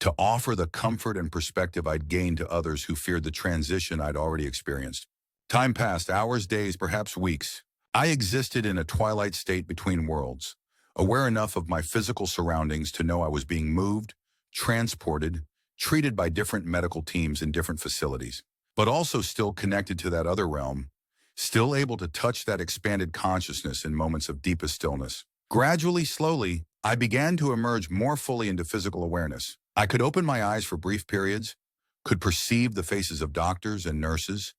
to offer the comfort and perspective I'd gained to others who feared the transition I'd already experienced. Time passed, hours, days, perhaps weeks. I existed in a twilight state between worlds, aware enough of my physical surroundings to know I was being moved, transported, treated by different medical teams in different facilities, but also still connected to that other realm, still able to touch that expanded consciousness in moments of deepest stillness. Gradually, slowly, I began to emerge more fully into physical awareness. I could open my eyes for brief periods, could perceive the faces of doctors and nurses,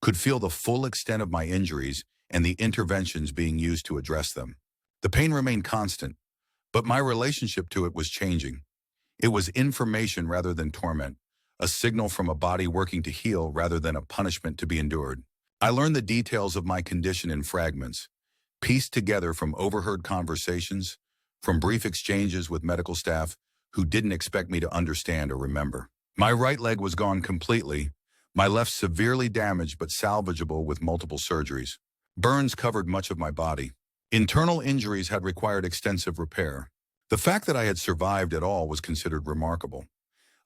could feel the full extent of my injuries and the interventions being used to address them. The pain remained constant, but my relationship to it was changing. It was information rather than torment, a signal from a body working to heal rather than a punishment to be endured. I learned the details of my condition in fragments, pieced together from overheard conversations, from brief exchanges with medical staff who didn't expect me to understand or remember. My right leg was gone completely, my left severely damaged but salvageable with multiple surgeries. Burns covered much of my body. Internal injuries had required extensive repair. The fact that I had survived at all was considered remarkable,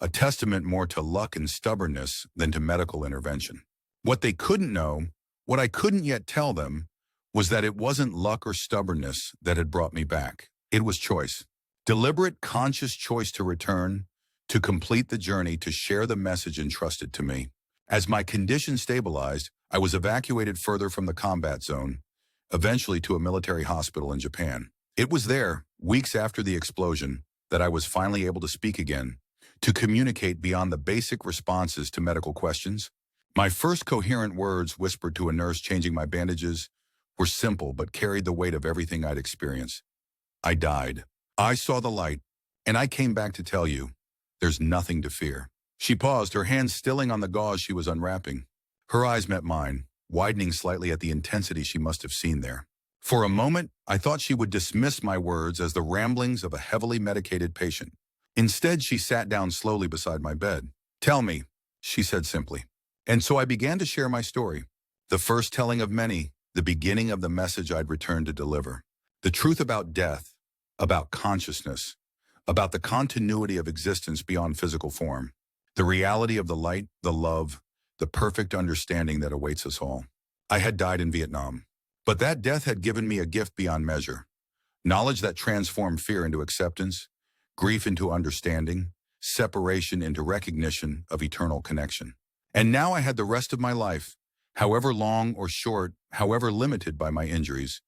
a testament more to luck and stubbornness than to medical intervention. What they couldn't know, what I couldn't yet tell them, was that it wasn't luck or stubbornness that had brought me back. It was choice. Deliberate, conscious choice to return, to complete the journey, to share the message entrusted to me. As my condition stabilized, I was evacuated further from the combat zone, eventually to a military hospital in Japan. It was there, weeks after the explosion, that I was finally able to speak again, to communicate beyond the basic responses to medical questions. My first coherent words, whispered to a nurse changing my bandages, were simple but carried the weight of everything I'd experienced. I died. I saw the light, and I came back to tell you, there's nothing to fear. She paused, her hands stilling on the gauze she was unwrapping. Her eyes met mine, widening slightly at the intensity she must have seen there. For a moment, I thought she would dismiss my words as the ramblings of a heavily medicated patient. Instead, she sat down slowly beside my bed. "Tell me," she said simply. And so I began to share my story. The first telling of many, the beginning of the message I'd returned to deliver. The truth about death, about consciousness, about the continuity of existence beyond physical form. The reality of the light, the love, the perfect understanding that awaits us all. I had died in Vietnam, but that death had given me a gift beyond measure. Knowledge that transformed fear into acceptance, grief into understanding, separation into recognition of eternal connection. And now I had the rest of my life, however long or short, however limited by my injuries,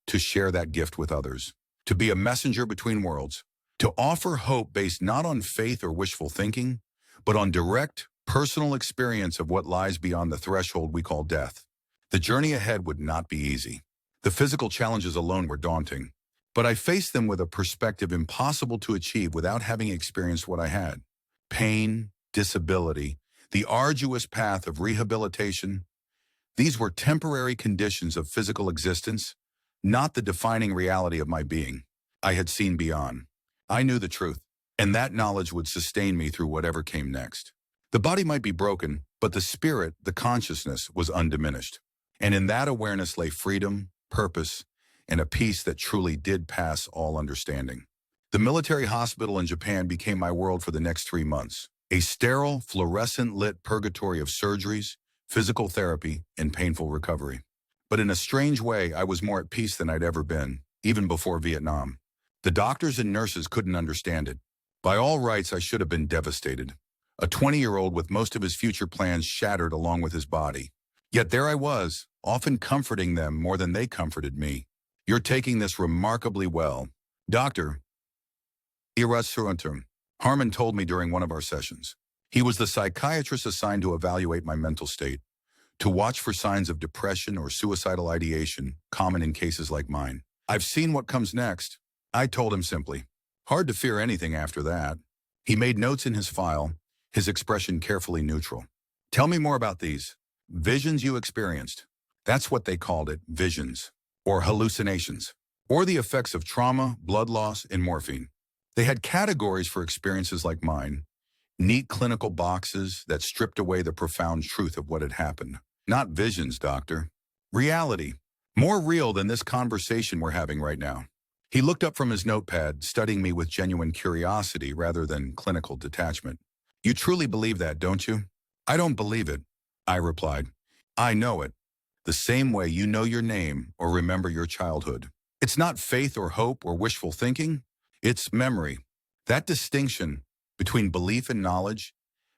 to share that gift with others, to be a messenger between worlds, to offer hope based not on faith or wishful thinking, but on direct, personal experience of what lies beyond the threshold we call death. The journey ahead would not be easy. The physical challenges alone were daunting, but I faced them with a perspective impossible to achieve without having experienced what I had. pain, disability, the arduous path of rehabilitation. These were temporary conditions of physical existence, not the defining reality of my being. I had seen beyond. I knew the truth, and that knowledge would sustain me through whatever came next. The body might be broken, but the spirit, the consciousness, was undiminished. And in that awareness lay freedom, purpose, and a peace that truly did pass all understanding. The military hospital in Japan became my world for the next 3 months. A sterile, fluorescent-lit purgatory of surgeries, physical therapy, and painful recovery. But in a strange way, I was more at peace than I'd ever been, even before Vietnam. The doctors and nurses couldn't understand it. By all rights, I should have been devastated. A 20-year-old with most of his future plans shattered along with his body. Yet there I was, often comforting them more than they comforted me. You're taking this remarkably well. Doctor, Harmon told me during one of our sessions. He was the psychiatrist assigned to evaluate my mental state, to watch for signs of depression or suicidal ideation, common in cases like mine. I've seen what comes next, I told him simply. Hard to fear anything after that. He made notes in his file, his expression carefully neutral. Tell me more about these visions you experienced. That's what they called it, visions, or hallucinations, or the effects of trauma, blood loss, and morphine. They had categories for experiences like mine, neat clinical boxes that stripped away the profound truth of what had happened. Not visions, doctor. Reality. More real than this conversation we're having right now. He looked up from his notepad, studying me with genuine curiosity rather than clinical detachment. You truly believe that, don't you? I don't believe it, I replied. I know it. The same way you know your name or remember your childhood. It's not faith or hope or wishful thinking. It's memory. That distinction between belief and knowledge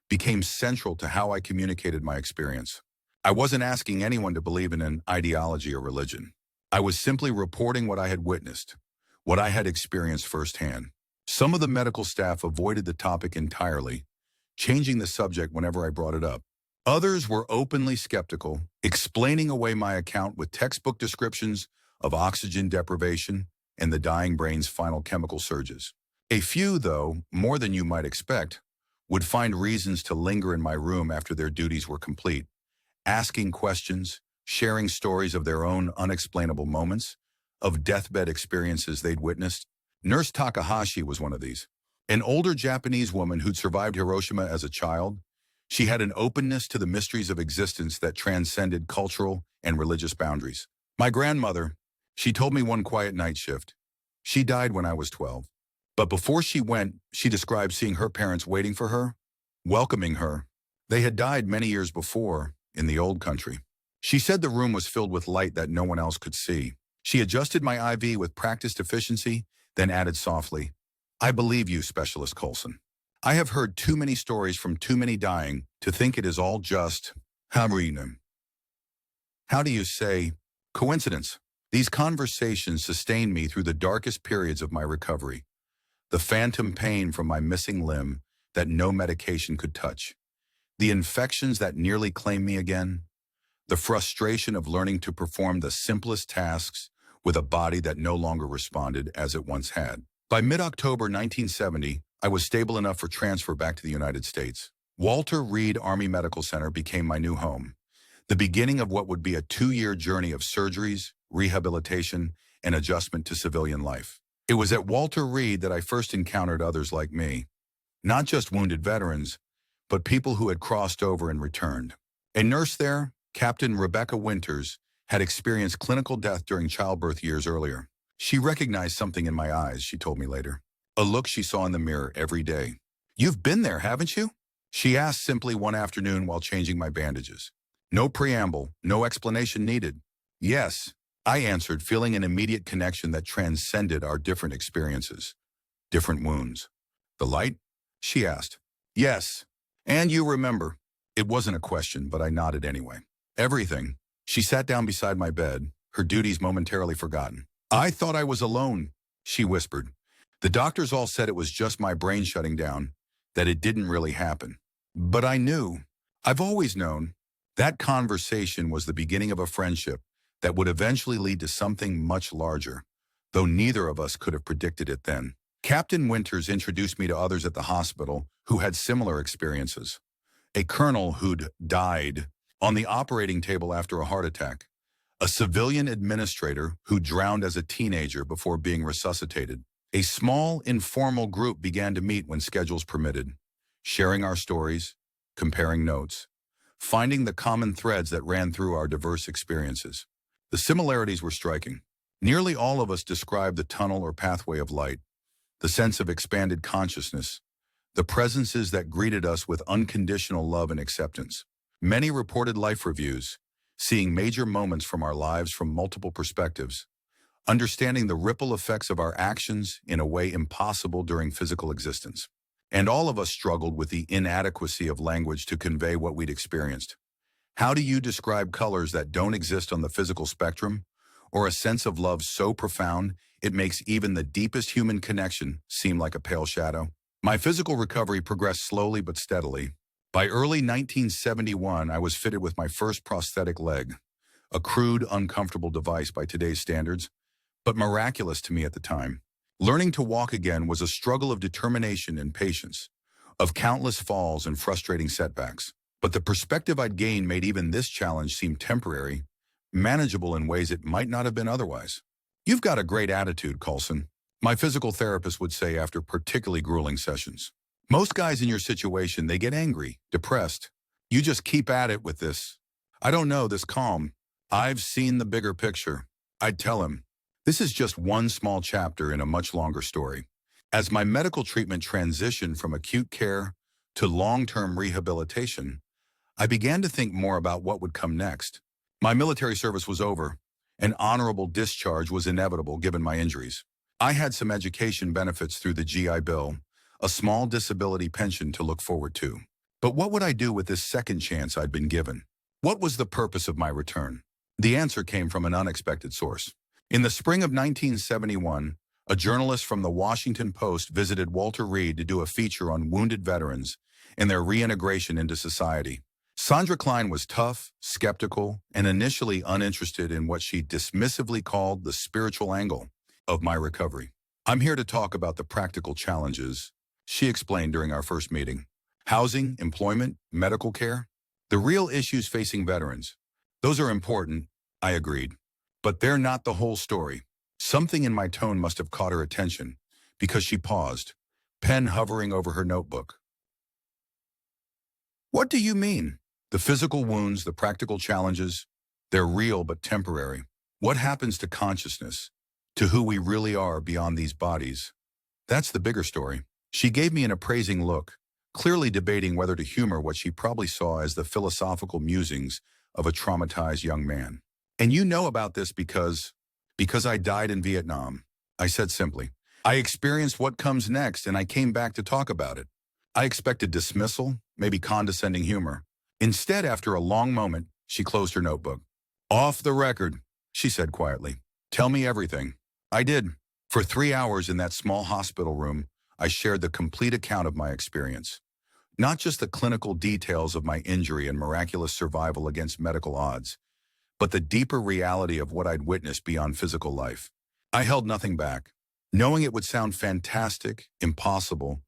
became central to how I communicated my experience. I wasn't asking anyone to believe in an ideology or religion. I was simply reporting what I had witnessed, what I had experienced firsthand. Some of the medical staff avoided the topic entirely, changing the subject whenever I brought it up. Others were openly skeptical, explaining away my account with textbook descriptions of oxygen deprivation and the dying brain's final chemical surges. A few, though, more than you might expect, would find reasons to linger in my room after their duties were complete, asking questions, sharing stories of their own unexplainable moments, of deathbed experiences they'd witnessed. Nurse Takahashi was one of these. An older Japanese woman who'd survived Hiroshima as a child. She had an openness to the mysteries of existence that transcended cultural and religious boundaries. My grandmother, she told me one quiet night shift. She died when I was 12. But before she went, she described seeing her parents waiting for her, welcoming her. They had died many years before, in the old country. She said the room was filled with light that no one else could see. She adjusted my IV with practiced efficiency, then added softly, I believe you, Specialist Coulson. I have heard too many stories from too many dying to think it is all just, how do you say, coincidence? These conversations sustained me through the darkest periods of my recovery. The phantom pain from my missing limb that no medication could touch. The infections that nearly claimed me again. The frustration of learning to perform the simplest tasks with a body that no longer responded as it once had. By mid-October 1970, I was stable enough for transfer back to the United States. Walter Reed Army Medical Center became my new home, the beginning of what would be a 2-year journey of surgeries, rehabilitation, and adjustment to civilian life. It was at Walter Reed that I first encountered others like me, not just wounded veterans, but people who had crossed over and returned. A nurse there, Captain Rebecca Winters, had experienced clinical death during childbirth years earlier. She recognized something in my eyes, she told me later. A look she saw in the mirror every day. You've been there, haven't you? She asked simply one afternoon while changing my bandages. No preamble, no explanation needed. Yes, I answered, feeling an immediate connection that transcended our different experiences. Different wounds. The light? She asked. Yes. And you remember. It wasn't a question, but I nodded anyway. Everything. She sat down beside my bed, her duties momentarily forgotten. I thought I was alone, she whispered. The doctors all said it was just my brain shutting down, that it didn't really happen. But I knew. I've always known. That conversation was the beginning of a friendship that would eventually lead to something much larger, though neither of us could have predicted it then. Captain Winters introduced me to others at the hospital who had similar experiences. A colonel who'd died on the operating table after a heart attack. A civilian administrator who drowned as a teenager before being resuscitated. A small, informal group began to meet when schedules permitted, sharing our stories, comparing notes, finding the common threads that ran through our diverse experiences. The similarities were striking. Nearly all of us described the tunnel or pathway of light, the sense of expanded consciousness, the presences that greeted us with unconditional love and acceptance. Many reported life reviews, seeing major moments from our lives from multiple perspectives, understanding the ripple effects of our actions in a way impossible during physical existence. And all of us struggled with the inadequacy of language to convey what we'd experienced. How do you describe colors that don't exist on the physical spectrum, or a sense of love so profound it makes even the deepest human connection seem like a pale shadow? My physical recovery progressed slowly but steadily. By early 1971, I was fitted with my first prosthetic leg, a crude, uncomfortable device by today's standards, but miraculous to me at the time. Learning to walk again was a struggle of determination and patience, of countless falls and frustrating setbacks. But the perspective I'd gained made even this challenge seem temporary, manageable in ways it might not have been otherwise. "You've got a great attitude, Coulson," my physical therapist would say after particularly grueling sessions. "Most guys in your situation, they get angry, depressed. You just keep at it with this. I don't know, this calm. I've seen the bigger picture." I'd tell him, this is just one small chapter in a much longer story. As my medical treatment transitioned from acute care to long-term rehabilitation, I began to think more about what would come next. My military service was over. An honorable discharge was inevitable given my injuries. I had some education benefits through the GI Bill, a small disability pension to look forward to. But what would I do with this second chance I'd been given? What was the purpose of my return? The answer came from an unexpected source. In the spring of 1971, a journalist from the Washington Post visited Walter Reed to do a feature on wounded veterans and their reintegration into society. Sandra Klein was tough, skeptical, and initially uninterested in what she dismissively called the spiritual angle of my recovery. "I'm here to talk about the practical challenges," she explained during our first meeting. "Housing, employment, medical care, the real issues facing veterans. Those are important," I agreed. "But they're not the whole story." Something in my tone must have caught her attention, because she paused, pen hovering over her notebook. "What do you mean?" "The physical wounds, the practical challenges, they're real but temporary. What happens to consciousness, to who we really are beyond these bodies? That's the bigger story." She gave me an appraising look, clearly debating whether to humor what she probably saw as the philosophical musings of a traumatized young man. "And you know about this because I died in Vietnam," I said simply. "I experienced what comes next and I came back to talk about it." I expected dismissal, maybe condescending humor. Instead, after a long moment, she closed her notebook. "Off the record," she said quietly. "Tell me everything." I did. For 3 hours in that small hospital room, I shared the complete account of my experience. Not just the clinical details of my injury and miraculous survival against medical odds, but the deeper reality of what I'd witnessed beyond physical life. I held nothing back, knowing it would sound fantastic, impossible,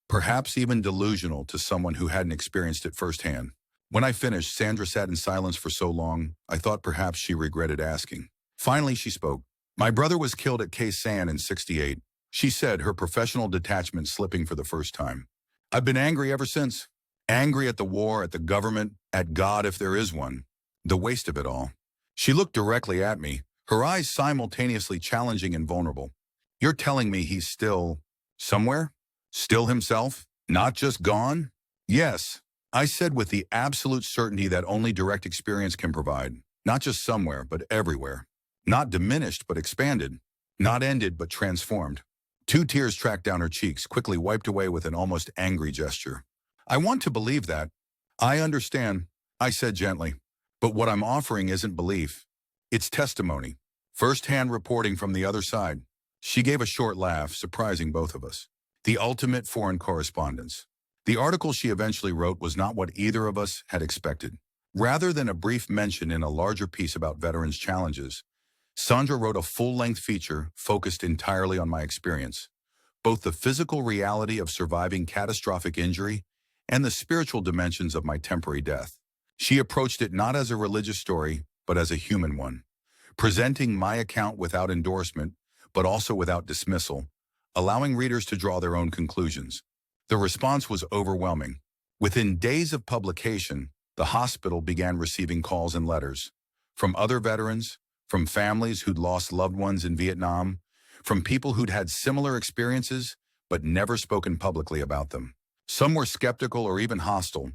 perhaps even delusional to someone who hadn't experienced it firsthand. When I finished, Sandra sat in silence for so long, I thought perhaps she regretted asking. Finally, she spoke. "My brother was killed at Khe Sanh in '68, she said, her professional detachment slipping for the first time. "I've been angry ever since. Angry at the war, at the government, at God if there is one. The waste of it all." She looked directly at me, her eyes simultaneously challenging and vulnerable. "You're telling me he's still somewhere? Still himself? Not just gone?" "Yes," I said with the absolute certainty that only direct experience can provide. "Not just somewhere, but everywhere. Not diminished, but expanded. Not ended, but transformed." 2 tears tracked down her cheeks, quickly wiped away with an almost angry gesture. "I want to believe that." "I understand," I said gently. "But what I'm offering isn't belief. It's testimony. First-hand reporting from the other side." She gave a short laugh, surprising both of us. The ultimate foreign correspondence. The article she eventually wrote was not what either of us had expected. Rather than a brief mention in a larger piece about veterans' challenges, Sandra wrote a full-length feature focused entirely on my experience, both the physical reality of surviving catastrophic injury and the spiritual dimensions of my temporary death. She approached it not as a religious story, but as a human one, presenting my account without endorsement, but also without dismissal, allowing readers to draw their own conclusions. The response was overwhelming. Within days of publication, the hospital began receiving calls and letters from other veterans, from families who'd lost loved ones in Vietnam, from people who'd had similar experiences but never spoken publicly about them. Some were skeptical or even hostile,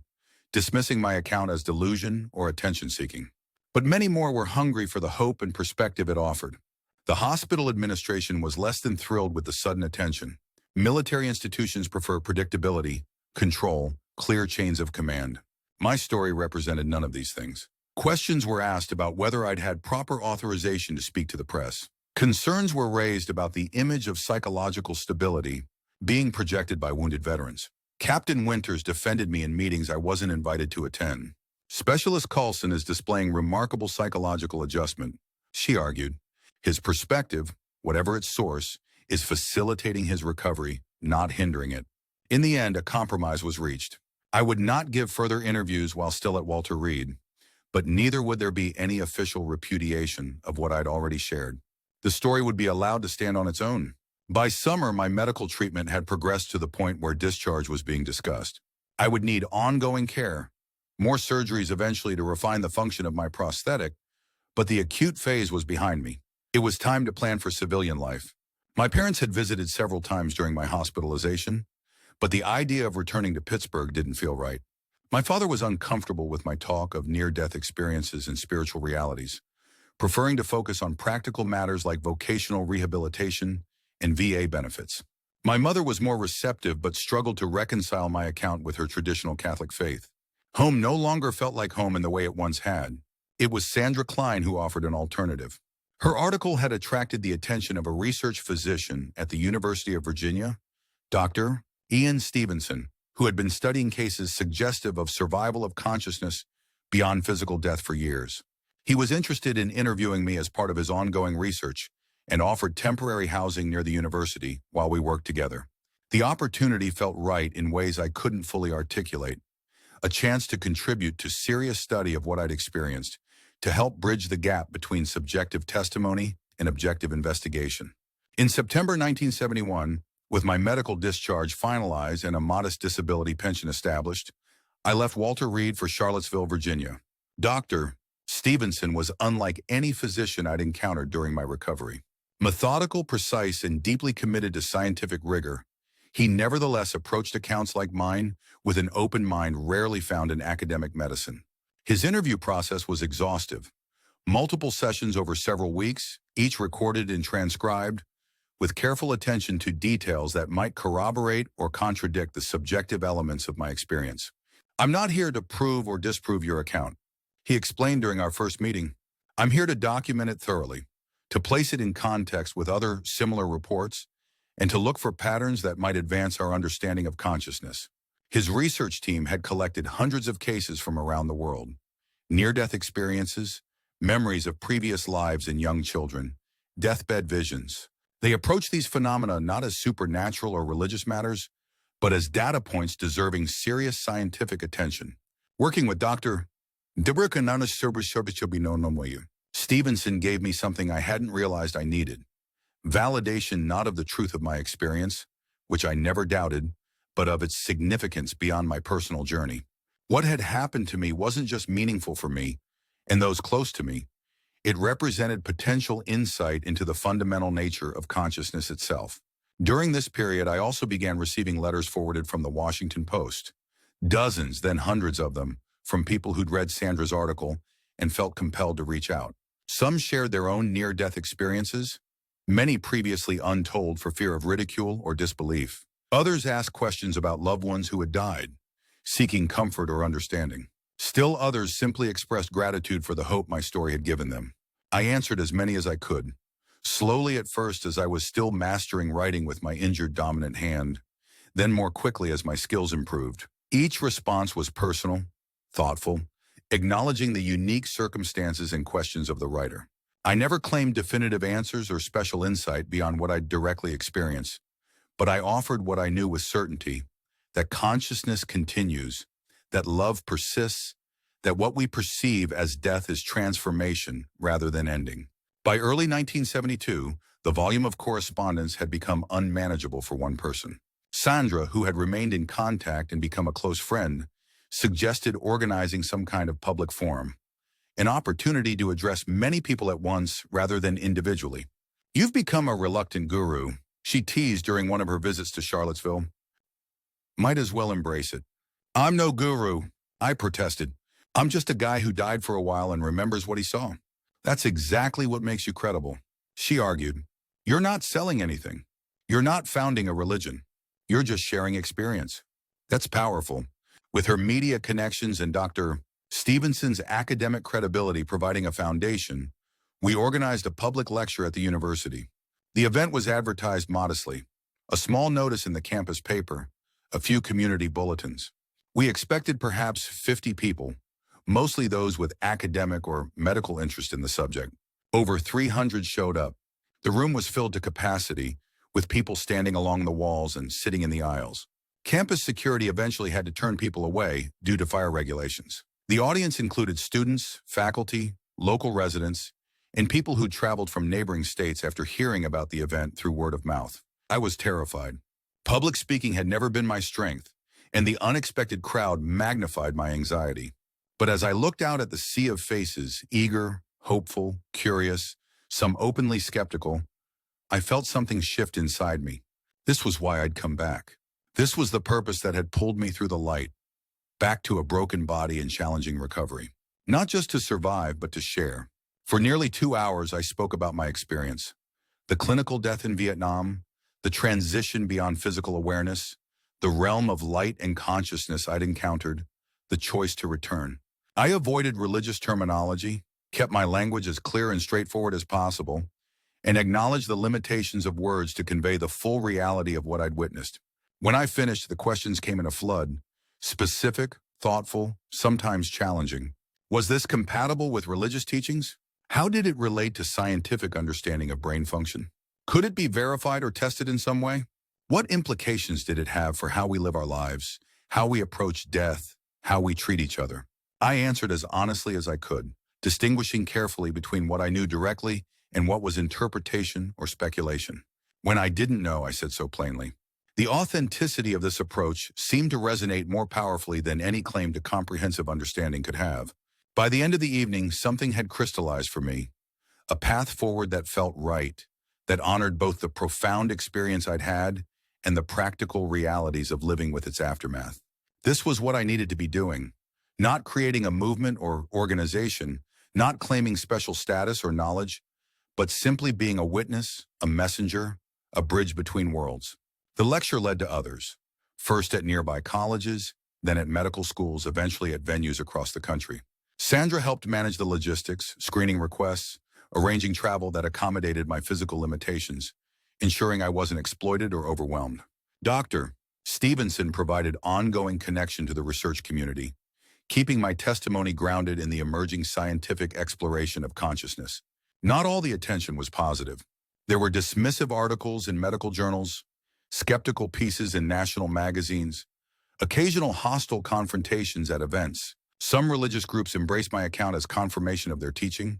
dismissing my account as delusion or attention-seeking. But many more were hungry for the hope and perspective it offered. The hospital administration was less than thrilled with the sudden attention. Military institutions prefer predictability, control, clear chains of command. My story represented none of these things. Questions were asked about whether I'd had proper authorization to speak to the press. Concerns were raised about the image of psychological stability being projected by wounded veterans. Captain Winters defended me in meetings I wasn't invited to attend. Specialist Coulson is displaying remarkable psychological adjustment, she argued. His perspective, whatever its source, is facilitating his recovery, not hindering it. In the end, a compromise was reached. I would not give further interviews while still at Walter Reed, but neither would there be any official repudiation of what I'd already shared. The story would be allowed to stand on its own. By summer, my medical treatment had progressed to the point where discharge was being discussed. I would need ongoing care, more surgeries eventually to refine the function of my prosthetic, but the acute phase was behind me. It was time to plan for civilian life. My parents had visited several times during my hospitalization, but the idea of returning to Pittsburgh didn't feel right. My father was uncomfortable with my talk of near-death experiences and spiritual realities, preferring to focus on practical matters like vocational rehabilitation and VA benefits. My mother was more receptive but struggled to reconcile my account with her traditional Catholic faith. Home no longer felt like home in the way it once had. It was Sandra Klein who offered an alternative. Her article had attracted the attention of a research physician at the University of Virginia, Dr. Ian Stevenson, who had been studying cases suggestive of survival of consciousness beyond physical death for years. He was interested in interviewing me as part of his ongoing research and offered temporary housing near the university while we worked together. The opportunity felt right in ways I couldn't fully articulate, a chance to contribute to serious study of what I'd experienced, to help bridge the gap between subjective testimony and objective investigation. In September 1971, with my medical discharge finalized and a modest disability pension established, I left Walter Reed for Charlottesville, Virginia. Dr. Stevenson was unlike any physician I'd encountered during my recovery. Methodical, precise, and deeply committed to scientific rigor, he nevertheless approached accounts like mine with an open mind rarely found in academic medicine. His interview process was exhaustive. Multiple sessions over several weeks, each recorded and transcribed, with careful attention to details that might corroborate or contradict the subjective elements of my experience. "I'm not here to prove or disprove your account," he explained during our first meeting. "I'm here to document it thoroughly, to place it in context with other similar reports, and to look for patterns that might advance our understanding of consciousness." His research team had collected hundreds of cases from around the world, near-death experiences, memories of previous lives in young children, deathbed visions. They approached these phenomena not as supernatural or religious matters, but as data points deserving serious scientific attention. Working with Dr. Stevenson gave me something I hadn't realized I needed: validation not of the truth of my experience, which I never doubted, but of its significance beyond my personal journey. What had happened to me wasn't just meaningful for me and those close to me. It represented potential insight into the fundamental nature of consciousness itself. During this period, I also began receiving letters forwarded from the Washington Post, dozens, then hundreds of them, from people who'd read Sandra's article and felt compelled to reach out. Some shared their own near-death experiences, many previously untold for fear of ridicule or disbelief. Others asked questions about loved ones who had died, seeking comfort or understanding. Still others simply expressed gratitude for the hope my story had given them. I answered as many as I could, slowly at first as I was still mastering writing with my injured dominant hand, then more quickly as my skills improved. Each response was personal, thoughtful, acknowledging the unique circumstances and questions of the writer. I never claimed definitive answers or special insight beyond what I'd directly experienced, But I offered what I knew with certainty, that consciousness continues, that love persists, that what we perceive as death is transformation rather than ending. By early 1972, the volume of correspondence had become unmanageable for one person. Sandra, who had remained in contact and become a close friend, suggested organizing some kind of public forum, an opportunity to address many people at once rather than individually. "You've become a reluctant guru," she teased during one of her visits to Charlottesville. "Might as well embrace it." "I'm no guru," I protested. "I'm just a guy who died for a while and remembers what he saw." "That's exactly what makes you credible," she argued. "You're not selling anything. You're not founding a religion. You're just sharing experience." That's powerful. With her media connections and Dr. Stevenson's academic credibility providing a foundation, we organized a public lecture at the university. The event was advertised modestly, a small notice in the campus paper, a few community bulletins. We expected perhaps 50 people, mostly those with academic or medical interest in the subject. Over 300 showed up. The room was filled to capacity, with people standing along the walls and sitting in the aisles. Campus security eventually had to turn people away due to fire regulations. The audience included students, faculty, local residents, and people who traveled from neighboring states after hearing about the event through word of mouth. I was terrified. Public speaking had never been my strength, and the unexpected crowd magnified my anxiety. But as I looked out at the sea of faces, eager, hopeful, curious, some openly skeptical, I felt something shift inside me. This was why I'd come back. This was the purpose that had pulled me through the light, back to a broken body and challenging recovery. Not just to survive, but to share. For nearly 2 hours, I spoke about my experience. The clinical death in Vietnam, the transition beyond physical awareness, the realm of light and consciousness I'd encountered, the choice to return. I avoided religious terminology, kept my language as clear and straightforward as possible, and acknowledged the limitations of words to convey the full reality of what I'd witnessed. When I finished, the questions came in a flood, specific, thoughtful, sometimes challenging. Was this compatible with religious teachings? How did it relate to scientific understanding of brain function? Could it be verified or tested in some way? What implications did it have for how we live our lives, how we approach death, how we treat each other? I answered as honestly as I could, distinguishing carefully between what I knew directly and what was interpretation or speculation. When I didn't know, I said so plainly. The authenticity of this approach seemed to resonate more powerfully than any claim to comprehensive understanding could have. By the end of the evening, something had crystallized for me, a path forward that felt right, that honored both the profound experience I'd had and the practical realities of living with its aftermath. This was what I needed to be doing, not creating a movement or organization, not claiming special status or knowledge, but simply being a witness, a messenger, a bridge between worlds. The lecture led to others, first at nearby colleges, then at medical schools, eventually at venues across the country. Sandra helped manage the logistics, screening requests, arranging travel that accommodated my physical limitations, ensuring I wasn't exploited or overwhelmed. Dr. Stevenson provided ongoing connection to the research community, keeping my testimony grounded in the emerging scientific exploration of consciousness. Not all the attention was positive. There were dismissive articles in medical journals, skeptical pieces in national magazines, occasional hostile confrontations at events. Some religious groups embraced my account as confirmation of their teaching.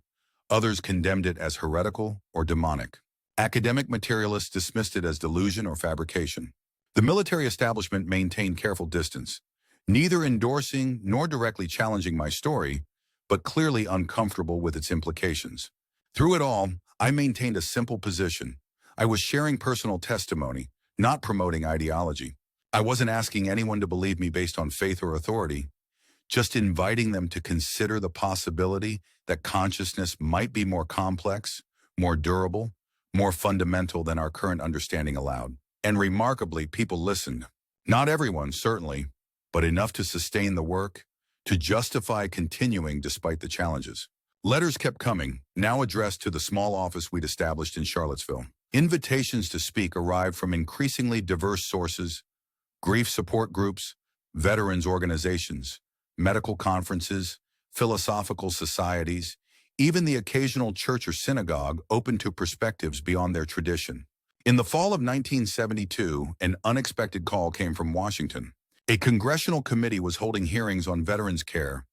Others condemned it as heretical or demonic. Academic materialists dismissed it as delusion or fabrication. The military establishment maintained careful distance, neither endorsing nor directly challenging my story, but clearly uncomfortable with its implications. Through it all, I maintained a simple position. I was sharing personal testimony, not promoting ideology. I wasn't asking anyone to believe me based on faith or authority, just inviting them to consider the possibility that consciousness might be more complex, more durable, more fundamental than our current understanding allowed. And remarkably, people listened. Not everyone, certainly, but enough to sustain the work, to justify continuing despite the challenges. Letters kept coming, now addressed to the small office we'd established in Charlottesville. Invitations to speak arrived from increasingly diverse sources: grief support groups, veterans organizations, medical conferences, philosophical societies, even the occasional church or synagogue open to perspectives beyond their tradition. In the fall of 1972, an unexpected call came from Washington. A congressional committee was holding hearings on veterans care,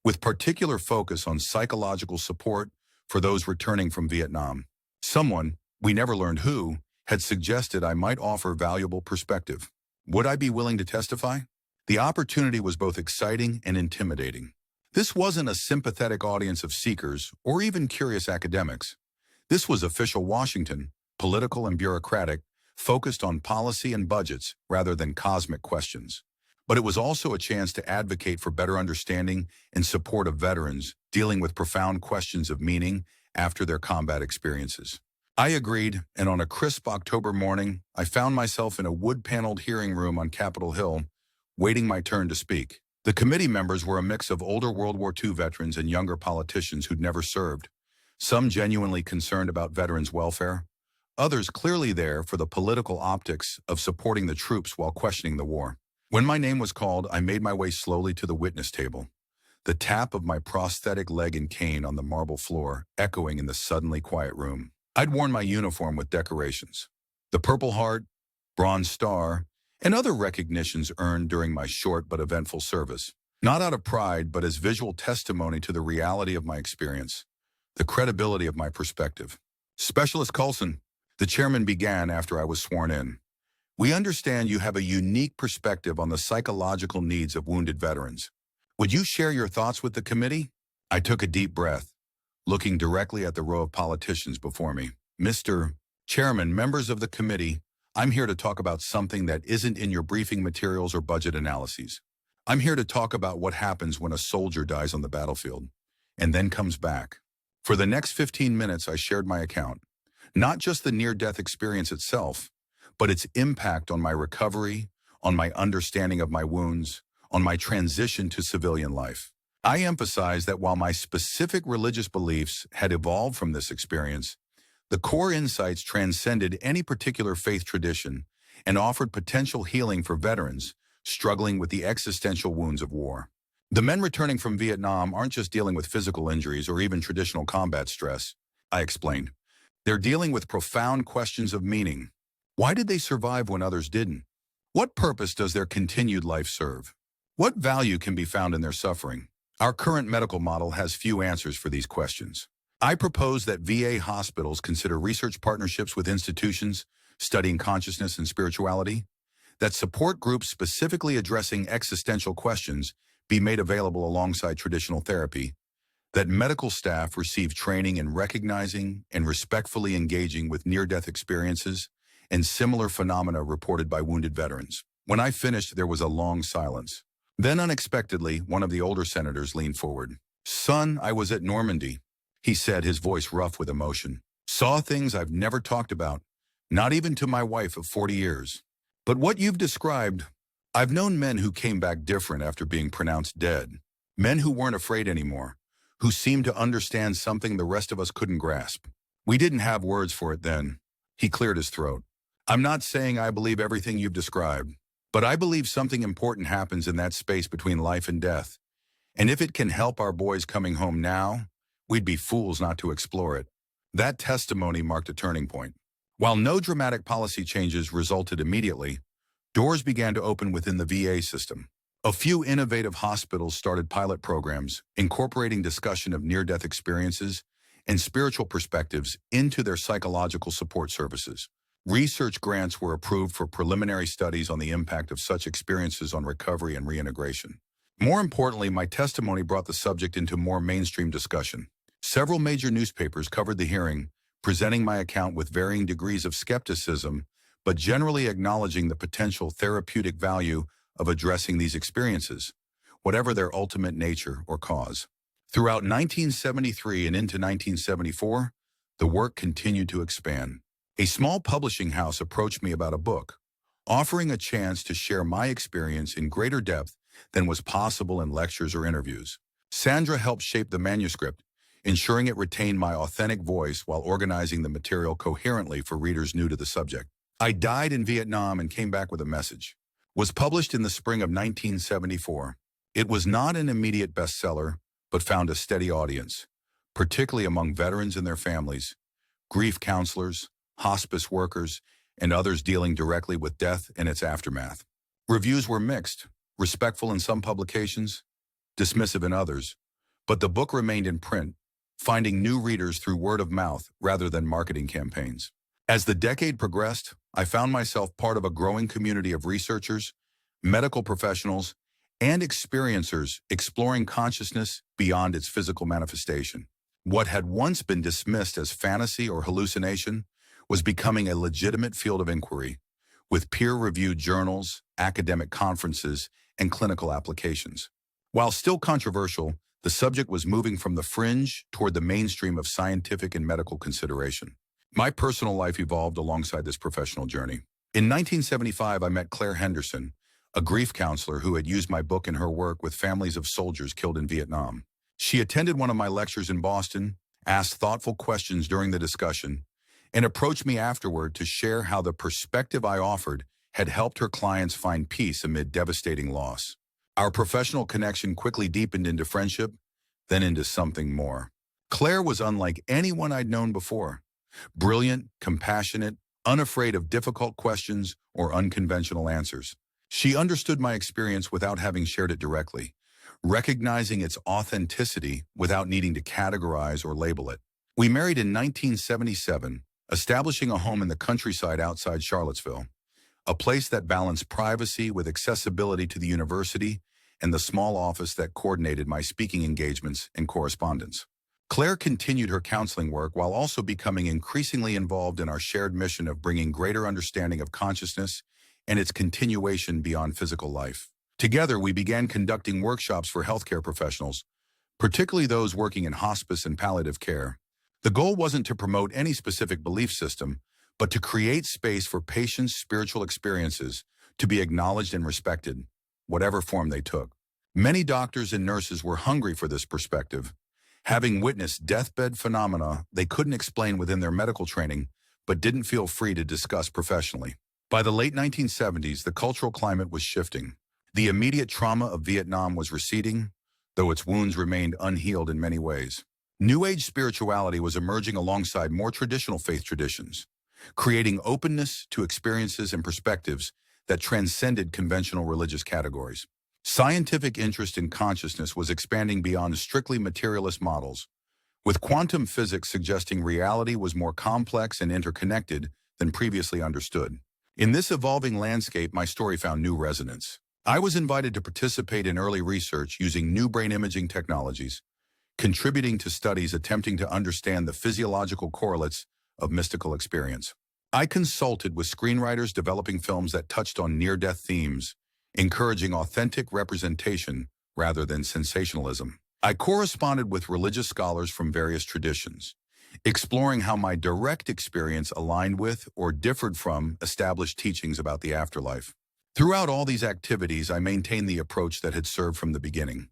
with particular focus on psychological support for those returning from Vietnam. Someone, we never learned who, had suggested I might offer valuable perspective. Would I be willing to testify? The opportunity was both exciting and intimidating. This wasn't a sympathetic audience of seekers or even curious academics. This was official Washington, political and bureaucratic, focused on policy and budgets rather than cosmic questions. But it was also a chance to advocate for better understanding and support of veterans dealing with profound questions of meaning after their combat experiences. I agreed, and on a crisp October morning, I found myself in a wood-paneled hearing room on Capitol Hill, waiting my turn to speak. The committee members were a mix of older World War II veterans and younger politicians who'd never served, some genuinely concerned about veterans' welfare, others clearly there for the political optics of supporting the troops while questioning the war. When my name was called, I made my way slowly to the witness table, the tap of my prosthetic leg and cane on the marble floor echoing in the suddenly quiet room. I'd worn my uniform with decorations, the Purple Heart, Bronze Star, and other recognitions earned during my short but eventful service, not out of pride but as visual testimony to the reality of my experience, the credibility of my perspective. Specialist Coulson, the chairman began after I was sworn in. We understand you have a unique perspective on the psychological needs of wounded veterans. Would you share your thoughts with the committee? I took a deep breath, looking directly at the row of politicians before me. Mr. Chairman, members of the committee, I'm here to talk about something that isn't in your briefing materials or budget analyses. I'm here to talk about what happens when a soldier dies on the battlefield and then comes back. For the next 15 minutes, I shared my account, not just the near-death experience itself, but its impact on my recovery, on my understanding of my wounds, on my transition to civilian life. I emphasize that while my specific religious beliefs had evolved from this experience, the core insights transcended any particular faith tradition and offered potential healing for veterans struggling with the existential wounds of war. The men returning from Vietnam aren't just dealing with physical injuries or even traditional combat stress, I explained. They're dealing with profound questions of meaning. Why did they survive when others didn't? What purpose does their continued life serve? What value can be found in their suffering? Our current medical model has few answers for these questions. I propose that VA hospitals consider research partnerships with institutions studying consciousness and spirituality, that support groups specifically addressing existential questions be made available alongside traditional therapy, that medical staff receive training in recognizing and respectfully engaging with near-death experiences and similar phenomena reported by wounded veterans. When I finished, there was a long silence. Then unexpectedly, one of the older senators leaned forward. "Son, I was at Normandy," he said, his voice rough with emotion. "Saw things I've never talked about, not even to my wife of 40 years. But what you've described, I've known men who came back different after being pronounced dead. Men who weren't afraid anymore, who seemed to understand something the rest of us couldn't grasp. We didn't have words for it then." He cleared his throat. "I'm not saying I believe everything you've described, but I believe something important happens in that space between life and death. And if it can help our boys coming home now, we'd be fools not to explore it." That testimony marked a turning point. While no dramatic policy changes resulted immediately, doors began to open within the VA system. A few innovative hospitals started pilot programs incorporating discussion of near-death experiences and spiritual perspectives into their psychological support services. Research grants were approved for preliminary studies on the impact of such experiences on recovery and reintegration. More importantly, my testimony brought the subject into more mainstream discussion. Several major newspapers covered the hearing, presenting my account with varying degrees of skepticism, but generally acknowledging the potential therapeutic value of addressing these experiences, whatever their ultimate nature or cause. Throughout 1973 and into 1974, the work continued to expand. A small publishing house approached me about a book, offering a chance to share my experience in greater depth than was possible in lectures or interviews. Sandra helped shape the manuscript, ensuring it retained my authentic voice while organizing the material coherently for readers new to the subject. I Died in Vietnam and Came Back with a Message was published in the spring of 1974. It was not an immediate bestseller, but found a steady audience, particularly among veterans and their families, grief counselors, hospice workers, and others dealing directly with death and its aftermath. Reviews were mixed, respectful in some publications, dismissive in others, but the book remained in print, finding new readers through word of mouth rather than marketing campaigns. As the decade progressed, I found myself part of a growing community of researchers, medical professionals, and experiencers exploring consciousness beyond its physical manifestation. What had once been dismissed as fantasy or hallucination was becoming a legitimate field of inquiry, with peer-reviewed journals, academic conferences, and clinical applications. While still controversial, the subject was moving from the fringe toward the mainstream of scientific and medical consideration. My personal life evolved alongside this professional journey. In 1975, I met Claire Henderson, a grief counselor who had used my book in her work with families of soldiers killed in Vietnam. She attended one of my lectures in Boston, asked thoughtful questions during the discussion, and approached me afterward to share how the perspective I offered had helped her clients find peace amid devastating loss. Our professional connection quickly deepened into friendship, then into something more. Claire was unlike anyone I'd known before. Brilliant, compassionate, unafraid of difficult questions or unconventional answers. She understood my experience without having shared it directly, recognizing its authenticity without needing to categorize or label it. We married in 1977, establishing a home in the countryside outside Charlottesville, a place that balanced privacy with accessibility to the university and the small office that coordinated my speaking engagements and correspondence. Claire continued her counseling work while also becoming increasingly involved in our shared mission of bringing greater understanding of consciousness and its continuation beyond physical life. Together, we began conducting workshops for healthcare professionals, particularly those working in hospice and palliative care. The goal wasn't to promote any specific belief system, but to create space for patients' spiritual experiences to be acknowledged and respected, whatever form they took. Many doctors and nurses were hungry for this perspective, having witnessed deathbed phenomena they couldn't explain within their medical training, but didn't feel free to discuss professionally. By the late 1970s, the cultural climate was shifting. The immediate trauma of Vietnam was receding, though its wounds remained unhealed in many ways. New Age spirituality was emerging alongside more traditional faith traditions, creating openness to experiences and perspectives that transcended conventional religious categories. Scientific interest in consciousness was expanding beyond strictly materialist models, with quantum physics suggesting reality was more complex and interconnected than previously understood. In this evolving landscape, my story found new resonance. I was invited to participate in early research using new brain imaging technologies, contributing to studies attempting to understand the physiological correlates of mystical experience. I consulted with screenwriters developing films that touched on near-death themes, encouraging authentic representation rather than sensationalism. I corresponded with religious scholars from various traditions, exploring how my direct experience aligned with or differed from established teachings about the afterlife. Throughout all these activities, I maintained the approach that had served from the beginning,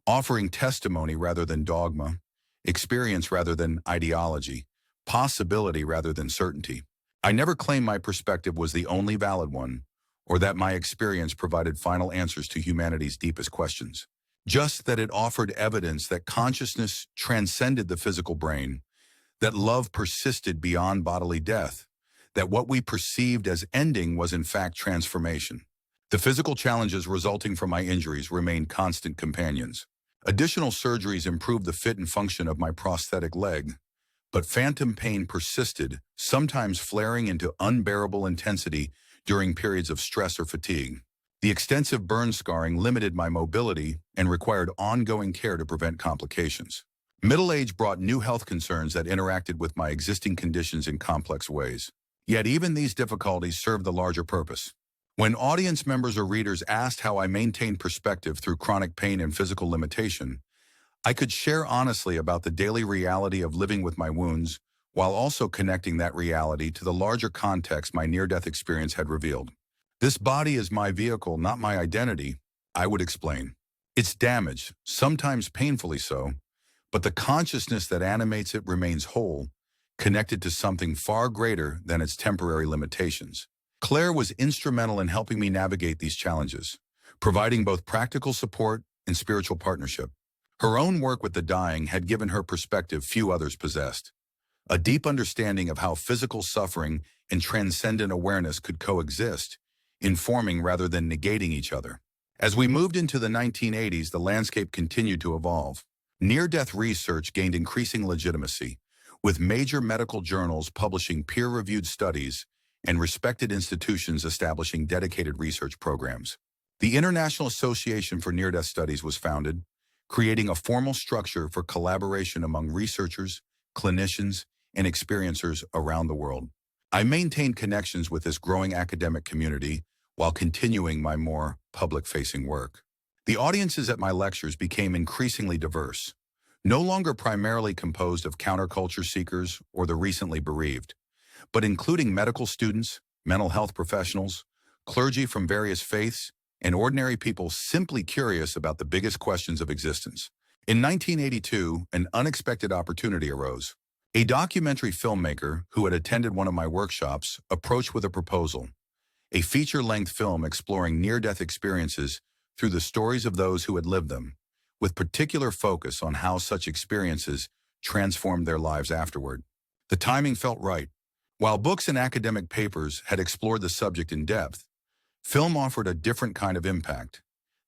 offering testimony rather than dogma, experience rather than ideology, possibility rather than certainty. I never claimed my perspective was the only valid one, or that my experience provided final answers to humanity's deepest questions. Just that it offered evidence that consciousness transcended the physical brain, that love persisted beyond bodily death, that what we perceived as ending was in fact transformation. The physical challenges resulting from my injuries remained constant companions. Additional surgeries improved the fit and function of my prosthetic leg, but phantom pain persisted, sometimes flaring into unbearable intensity during periods of stress or fatigue. The extensive burn scarring limited my mobility and required ongoing care to prevent complications. Middle age brought new health concerns that interacted with my existing conditions in complex ways. Yet even these difficulties served the larger purpose. When audience members or readers asked how I maintained perspective through chronic pain and physical limitation, I could share honestly about the daily reality of living with my wounds, while also connecting that reality to the larger context my near-death experience had revealed. This body is my vehicle, not my identity, I would explain. It's damaged, sometimes painfully so, but the consciousness that animates it remains whole, connected to something far greater than its temporary limitations. Claire was instrumental in helping me navigate these challenges, providing both practical support and spiritual partnership. Her own work with the dying had given her perspective few others possessed, a deep understanding of how physical suffering and transcendent awareness could coexist, informing rather than negating each other. As we moved into the 1980s, the landscape continued to evolve. Near-death research gained increasing legitimacy, with major medical journals publishing peer-reviewed studies and respected institutions establishing dedicated research programs. The International Association for Near-Death Studies was founded, creating a formal structure for collaboration among researchers, clinicians, and experiencers around the world. I maintained connections with this growing academic community while continuing my more public-facing work. The audiences at my lectures became increasingly diverse, no longer primarily composed of counterculture seekers or the recently bereaved, but including medical students, mental health professionals, clergy from various faiths, and ordinary people simply curious about the biggest questions of existence. In 1982, an unexpected opportunity arose. A documentary filmmaker who had attended one of my workshops approached with a proposal, a feature-length film exploring near-death experiences through the stories of those who had lived them, with particular focus on how such experiences transformed their lives afterward. The timing felt right. While books and academic papers had explored the subject in depth, film offered a different kind of impact,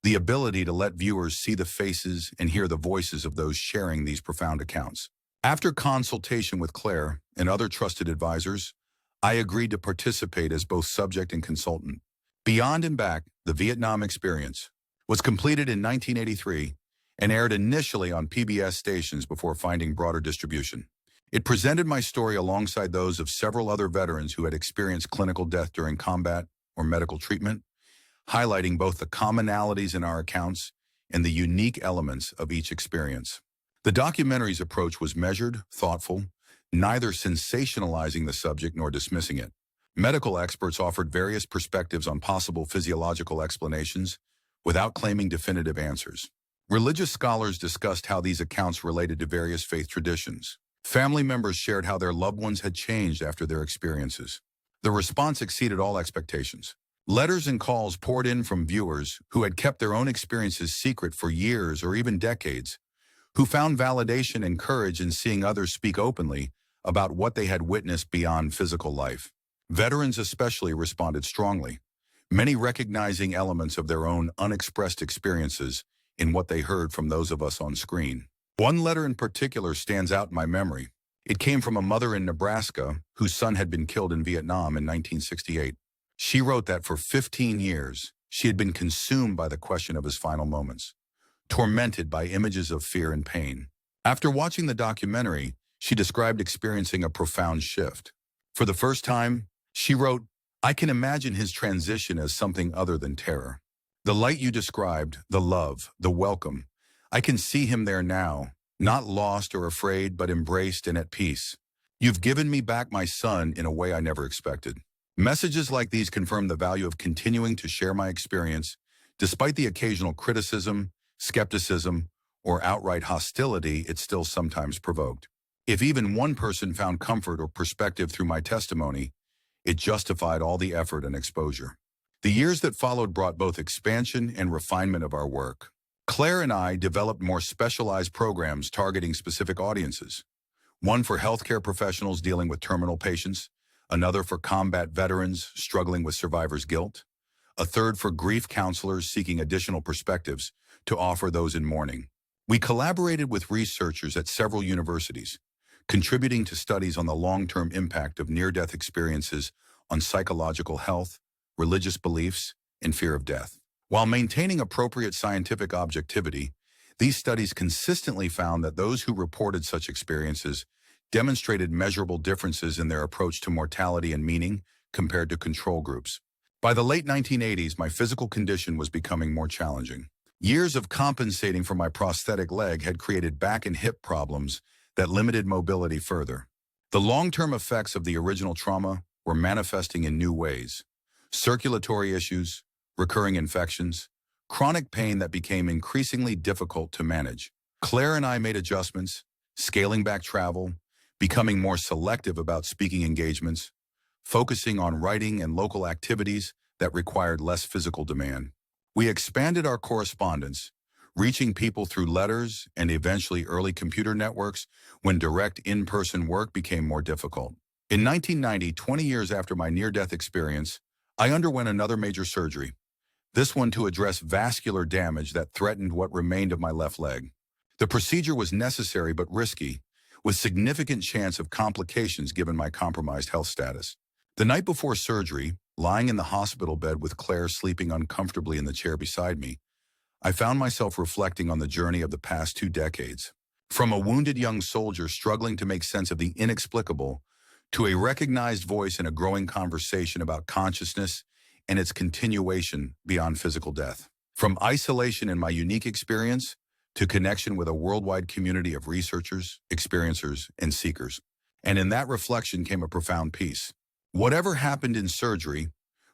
the ability to let viewers see the faces and hear the voices of those sharing these profound accounts. After consultation with Claire and other trusted advisors, I agreed to participate as both subject and consultant. Beyond and Back, The Vietnam Experience, was completed in 1983 and aired initially on PBS stations before finding broader distribution. It presented my story alongside those of several other veterans who had experienced clinical death during combat or medical treatment, highlighting both the commonalities in our accounts and the unique elements of each experience. The documentary's approach was measured, thoughtful, neither sensationalizing the subject nor dismissing it. Medical experts offered various perspectives on possible physiological explanations without claiming definitive answers. Religious scholars discussed how these accounts related to various faith traditions. Family members shared how their loved ones had changed after their experiences. The response exceeded all expectations. Letters and calls poured in from viewers who had kept their own experiences secret for years or even decades, who found validation and courage in seeing others speak openly about what they had witnessed beyond physical life. Veterans especially responded strongly, many recognizing elements of their own unexpressed experiences in what they heard from those of us on screen. One letter in particular stands out in my memory. It came from a mother in Nebraska whose son had been killed in Vietnam in 1968. She wrote that for 15 years, she had been consumed by the question of his final moments, tormented by images of fear and pain. After watching the documentary, she described experiencing a profound shift. For the first time, she wrote, "I can imagine his transition as something other than terror. The light you described, the love, the welcome, I can see him there now, not lost or afraid, but embraced and at peace. You've given me back my son in a way I never expected." Messages like these confirm the value of continuing to share my experience, despite the occasional criticism, skepticism, or outright hostility it still sometimes provoked. If even one person found comfort or perspective through my testimony, it justified all the effort and exposure. The years that followed brought both expansion and refinement of our work. Claire and I developed more specialized programs targeting specific audiences. One for healthcare professionals dealing with terminal patients, another for combat veterans struggling with survivor's guilt, a third for grief counselors seeking additional perspectives to offer those in mourning. We collaborated with researchers at several universities, contributing to studies on the long-term impact of near-death experiences on psychological health, religious beliefs, and fear of death. While maintaining appropriate scientific objectivity, these studies consistently found that those who reported such experiences demonstrated measurable differences in their approach to mortality and meaning compared to control groups. By the late 1980s, my physical condition was becoming more challenging. Years of compensating for my prosthetic leg had created back and hip problems that limited mobility further. The long-term effects of the original trauma were manifesting in new ways. Circulatory issues, recurring infections, chronic pain that became increasingly difficult to manage. Claire and I made adjustments, scaling back travel, becoming more selective about speaking engagements, focusing on writing and local activities that required less physical demand. We expanded our correspondence, reaching people through letters and eventually early computer networks when direct in-person work became more difficult. In 1990, 20 years after my near-death experience, I underwent another major surgery, this one to address vascular damage that threatened what remained of my left leg. The procedure was necessary but risky, with significant chance of complications given my compromised health status. The night before surgery, lying in the hospital bed with Claire sleeping uncomfortably in the chair beside me, I found myself reflecting on the journey of the past 2 decades. From a wounded young soldier struggling to make sense of the inexplicable, to a recognized voice in a growing conversation about consciousness and its continuation beyond physical death. From isolation in my unique experience to connection with a worldwide community of researchers, experiencers, and seekers. And in that reflection came a profound peace. Whatever happened in surgery,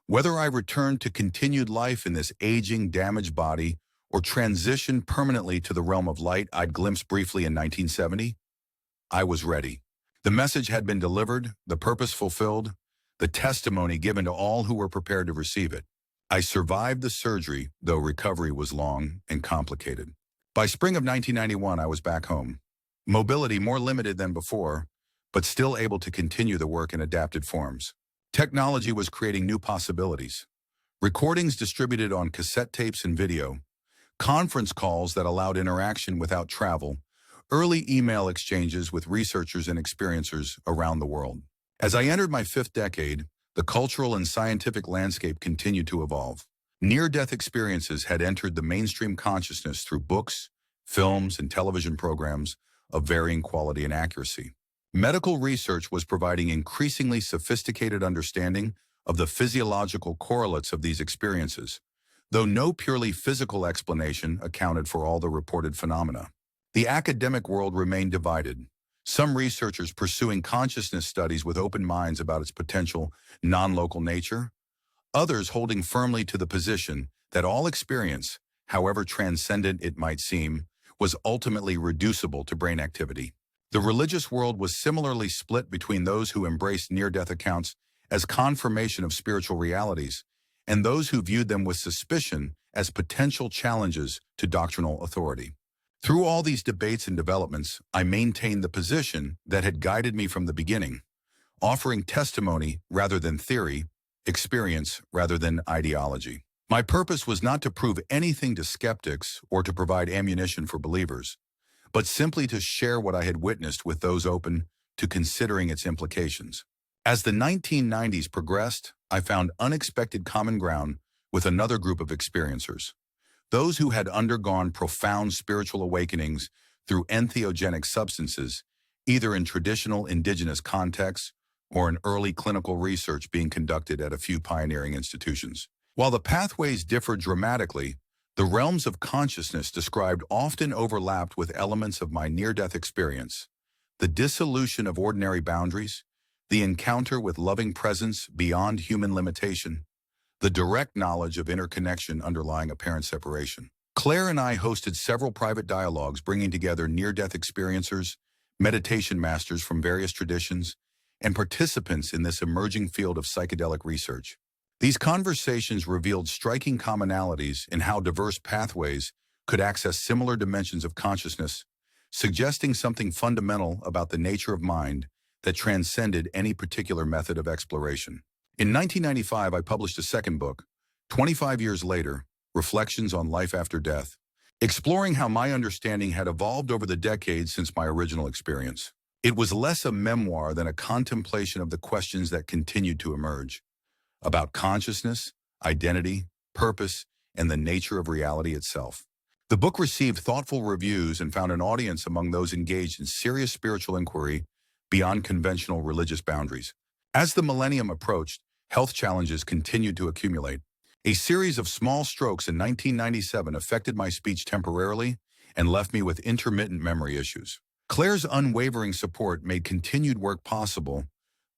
whether I returned to continued life in this aging, damaged body or transitioned permanently to the realm of light I'd glimpsed briefly in 1970, I was ready. The message had been delivered, the purpose fulfilled, the testimony given to all who were prepared to receive it. I survived the surgery, though recovery was long and complicated. By spring of 1991, I was back home. Mobility more limited than before, but still able to continue the work in adapted forms. Technology was creating new possibilities. Recordings distributed on cassette tapes and video, conference calls that allowed interaction without travel, early email exchanges with researchers and experiencers around the world. As I entered my 5th decade, the cultural and scientific landscape continued to evolve. Near-death experiences had entered the mainstream consciousness through books, films, and television programs of varying quality and accuracy. Medical research was providing increasingly sophisticated understanding of the physiological correlates of these experiences, though no purely physical explanation accounted for all the reported phenomena. The academic world remained divided, some researchers pursuing consciousness studies with open minds about its potential non-local nature, others holding firmly to the position that all experience, however transcendent it might seem, was ultimately reducible to brain activity. The religious world was similarly split between those who embraced near-death accounts as confirmation of spiritual realities and those who viewed them with suspicion as potential challenges to doctrinal authority. Through all these debates and developments, I maintained the position that had guided me from the beginning, offering testimony rather than theory, experience rather than ideology. My purpose was not to prove anything to skeptics or to provide ammunition for believers, but simply to share what I had witnessed with those open to considering its implications. As the 1990s progressed, I found unexpected common ground with another group of experiencers, those who had undergone profound spiritual awakenings through entheogenic substances, either in traditional indigenous contexts or in early clinical research being conducted at a few pioneering institutions. While the pathways differed dramatically, the realms of consciousness described often overlapped with elements of my near-death experience: the dissolution of ordinary boundaries, the encounter with loving presence beyond human limitation, the direct knowledge of interconnection underlying apparent separation. Claire and I hosted several private dialogues bringing together near-death experiencers, meditation masters from various traditions, and participants in this emerging field of psychedelic research. These conversations revealed striking commonalities in how diverse pathways could access similar dimensions of consciousness, suggesting something fundamental about the nature of mind that transcended any particular method of exploration. In 1995, I published a second book, 25 years later, Reflections on Life After Death, exploring how my understanding had evolved over the decades since my original experience. It was less a memoir than a contemplation of the questions that continued to emerge about consciousness, identity, purpose, and the nature of reality itself. The book received thoughtful reviews and found an audience among those engaged in serious spiritual inquiry beyond conventional religious boundaries. As the millennium approached, health challenges continued to accumulate. A series of small strokes in 1997 affected my speech temporarily and left me with intermittent memory issues. Claire's unwavering support made continued work possible,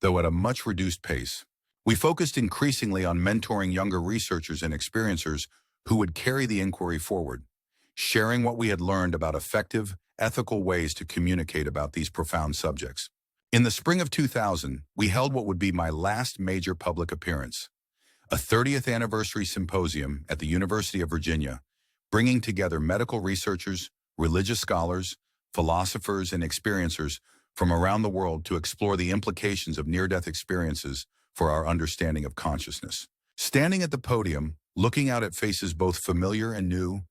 though at a much reduced pace. We focused increasingly on mentoring younger researchers and experiencers who would carry the inquiry forward, sharing what we had learned about effective, ethical ways to communicate about these profound subjects. In the spring of 2000, we held what would be my last major public appearance, a 30th anniversary symposium at the University of Virginia, bringing together medical researchers, religious scholars, philosophers, and experiencers from around the world to explore the implications of near-death experiences for our understanding of consciousness. Standing at the podium, looking out at faces both familiar and new,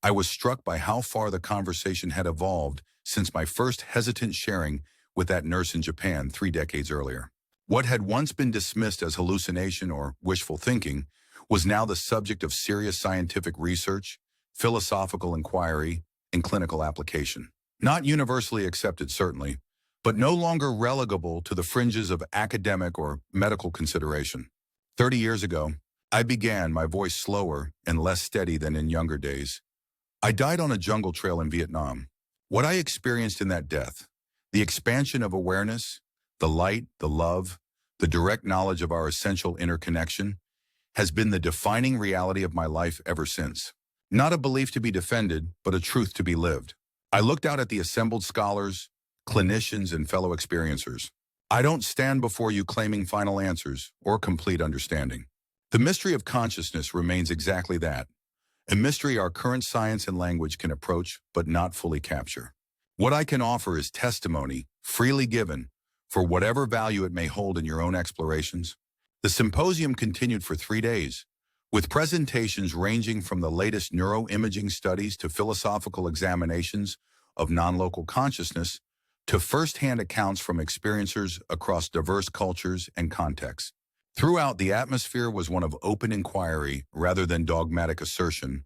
I was struck by how far the conversation had evolved since my first hesitant sharing with that nurse in Japan 3 decades earlier. What had once been dismissed as hallucination or wishful thinking was now the subject of serious scientific research, philosophical inquiry, and clinical application. Not universally accepted, certainly, but no longer relegable to the fringes of academic or medical consideration. 30 years ago, I began, my voice slower and less steady than in younger days. I died on a jungle trail in Vietnam. What I experienced in that death, the expansion of awareness, the light, the love, the direct knowledge of our essential interconnection, has been the defining reality of my life ever since. Not a belief to be defended, but a truth to be lived. I looked out at the assembled scholars, clinicians, and fellow experiencers. I don't stand before you claiming final answers or complete understanding. The mystery of consciousness remains exactly that, a mystery our current science and language can approach but not fully capture. What I can offer is testimony, freely given, for whatever value it may hold in your own explorations. The symposium continued for 3 days, with presentations ranging from the latest neuroimaging studies to philosophical examinations of non-local consciousness to first-hand accounts from experiencers across diverse cultures and contexts. Throughout, the atmosphere was one of open inquiry rather than dogmatic assertion,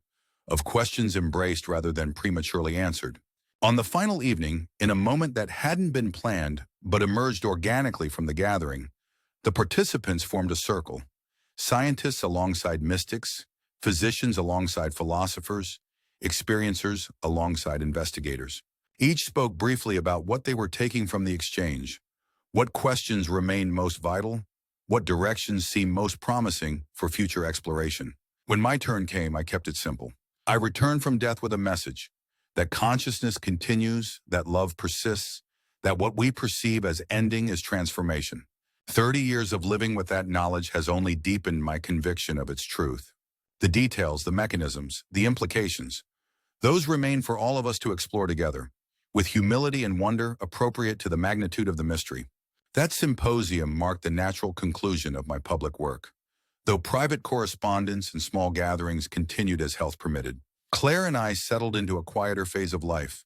of questions embraced rather than prematurely answered. On the final evening, in a moment that hadn't been planned but emerged organically from the gathering, the participants formed a circle, scientists alongside mystics, physicians alongside philosophers, experiencers alongside investigators. Each spoke briefly about what they were taking from the exchange, what questions remained most vital, what directions seemed most promising for future exploration. When my turn came, I kept it simple. I returned from death with a message that consciousness continues, that love persists, that what we perceive as ending is transformation. 30 years of living with that knowledge has only deepened my conviction of its truth. The details, the mechanisms, the implications, those remain for all of us to explore together, with humility and wonder appropriate to the magnitude of the mystery. That symposium marked the natural conclusion of my public work. Though private correspondence and small gatherings continued as health permitted, Claire and I settled into a quieter phase of life,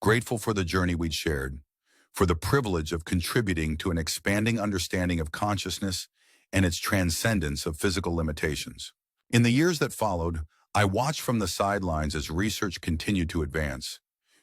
grateful for the journey we'd shared, for the privilege of contributing to an expanding understanding of consciousness and its transcendence of physical limitations. In the years that followed, I watched from the sidelines as research continued to advance.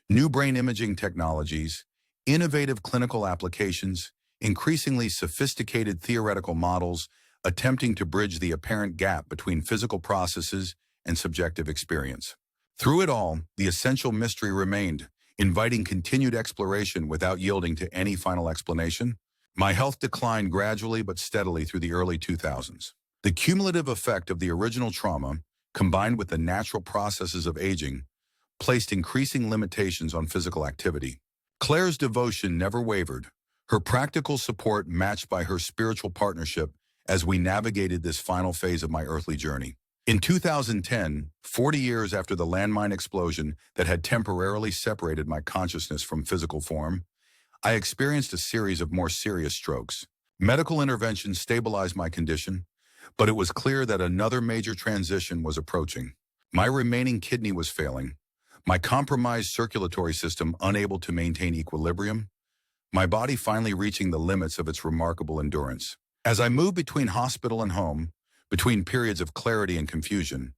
New brain imaging technologies, innovative clinical applications, increasingly sophisticated theoretical models attempting to bridge the apparent gap between physical processes and subjective experience. Through it all, the essential mystery remained, inviting continued exploration without yielding to any final explanation. My health declined gradually but steadily through the early 2000s. The cumulative effect of the original trauma, combined with the natural processes of aging, placed increasing limitations on physical activity. Claire's devotion never wavered, her practical support matched by her spiritual partnership as we navigated this final phase of my earthly journey. In 2010, 40 years after the landmine explosion that had temporarily separated my consciousness from physical form, I experienced a series of more serious strokes. Medical intervention stabilized my condition, but it was clear that another major transition was approaching. My remaining kidney was failing, my compromised circulatory system unable to maintain equilibrium, my body finally reaching the limits of its remarkable endurance. As I moved between hospital and home, between periods of clarity and confusion,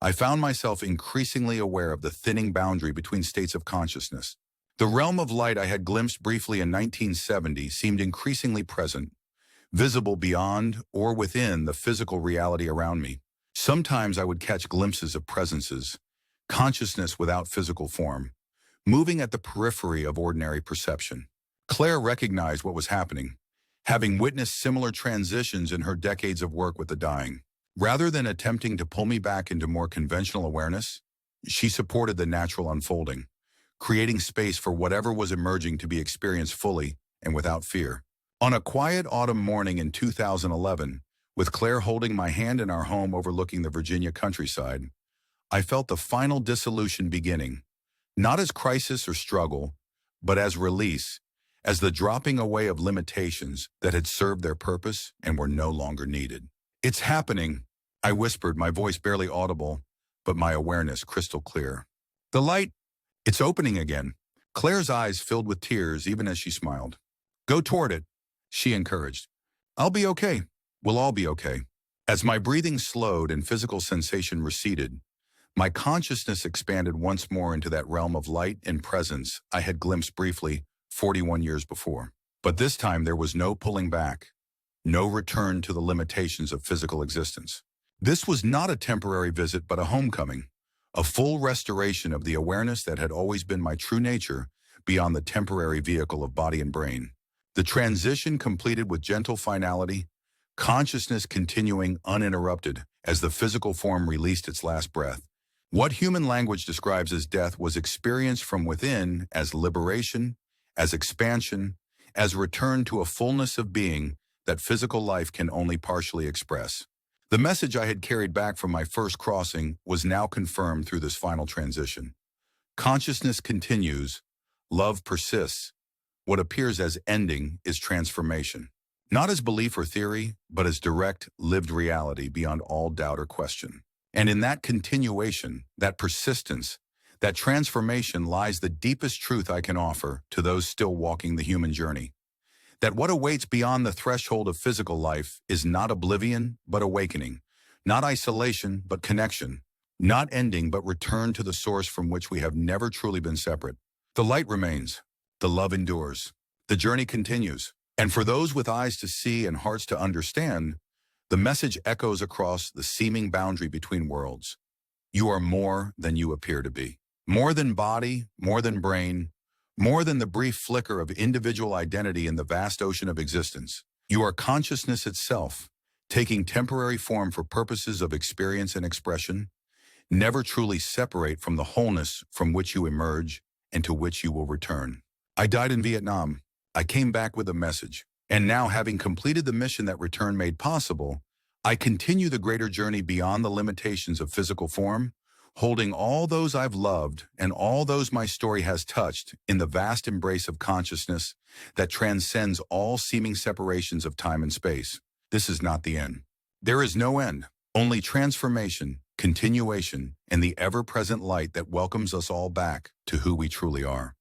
I found myself increasingly aware of the thinning boundary between states of consciousness. The realm of light I had glimpsed briefly in 1970 seemed increasingly present, visible beyond or within the physical reality around me. Sometimes I would catch glimpses of presences, consciousness without physical form, moving at the periphery of ordinary perception. Claire recognized what was happening, having witnessed similar transitions in her decades of work with the dying. Rather than attempting to pull me back into more conventional awareness, she supported the natural unfolding, creating space for whatever was emerging to be experienced fully and without fear. On a quiet autumn morning in 2011, with Claire holding my hand in our home overlooking the Virginia countryside, I felt the final dissolution beginning, not as crisis or struggle, but as release, as the dropping away of limitations that had served their purpose and were no longer needed. "It's happening," I whispered, my voice barely audible, but my awareness crystal clear. "The light, it's opening again." Claire's eyes filled with tears even as she smiled. "Go toward it," she encouraged. "I'll be okay. We'll all be okay." As my breathing slowed and physical sensation receded, my consciousness expanded once more into that realm of light and presence I had glimpsed briefly 41 years before. But this time there was no pulling back, no return to the limitations of physical existence. This was not a temporary visit but a homecoming, a full restoration of the awareness that had always been my true nature beyond the temporary vehicle of body and brain. The transition completed with gentle finality, consciousness continuing uninterrupted as the physical form released its last breath. What human language describes as death was experienced from within as liberation, as expansion, as return to a fullness of being that physical life can only partially express. The message I had carried back from my first crossing was now confirmed through this final transition. Consciousness continues, love persists. What appears as ending is transformation. Not as belief or theory, but as direct, lived reality beyond all doubt or question. And in that continuation, that persistence, that transformation lies the deepest truth I can offer to those still walking the human journey. That what awaits beyond the threshold of physical life is not oblivion, but awakening. Not isolation, but connection. Not ending, but return to the source from which we have never truly been separate. The light remains. The love endures. The journey continues. And for those with eyes to see and hearts to understand, the message echoes across the seeming boundary between worlds. You are more than you appear to be. More than body, more than brain, more than the brief flicker of individual identity in the vast ocean of existence. You are consciousness itself, taking temporary form for purposes of experience and expression, never truly separate from the wholeness from which you emerge and to which you will return. I died in Vietnam. I came back with a message. And now, having completed the mission that return made possible, I continue the greater journey beyond the limitations of physical form, holding all those I've loved and all those my story has touched in the vast embrace of consciousness that transcends all seeming separations of time and space. This is not the end. There is no end, only transformation, continuation, and the ever-present light that welcomes us all back to who we truly are.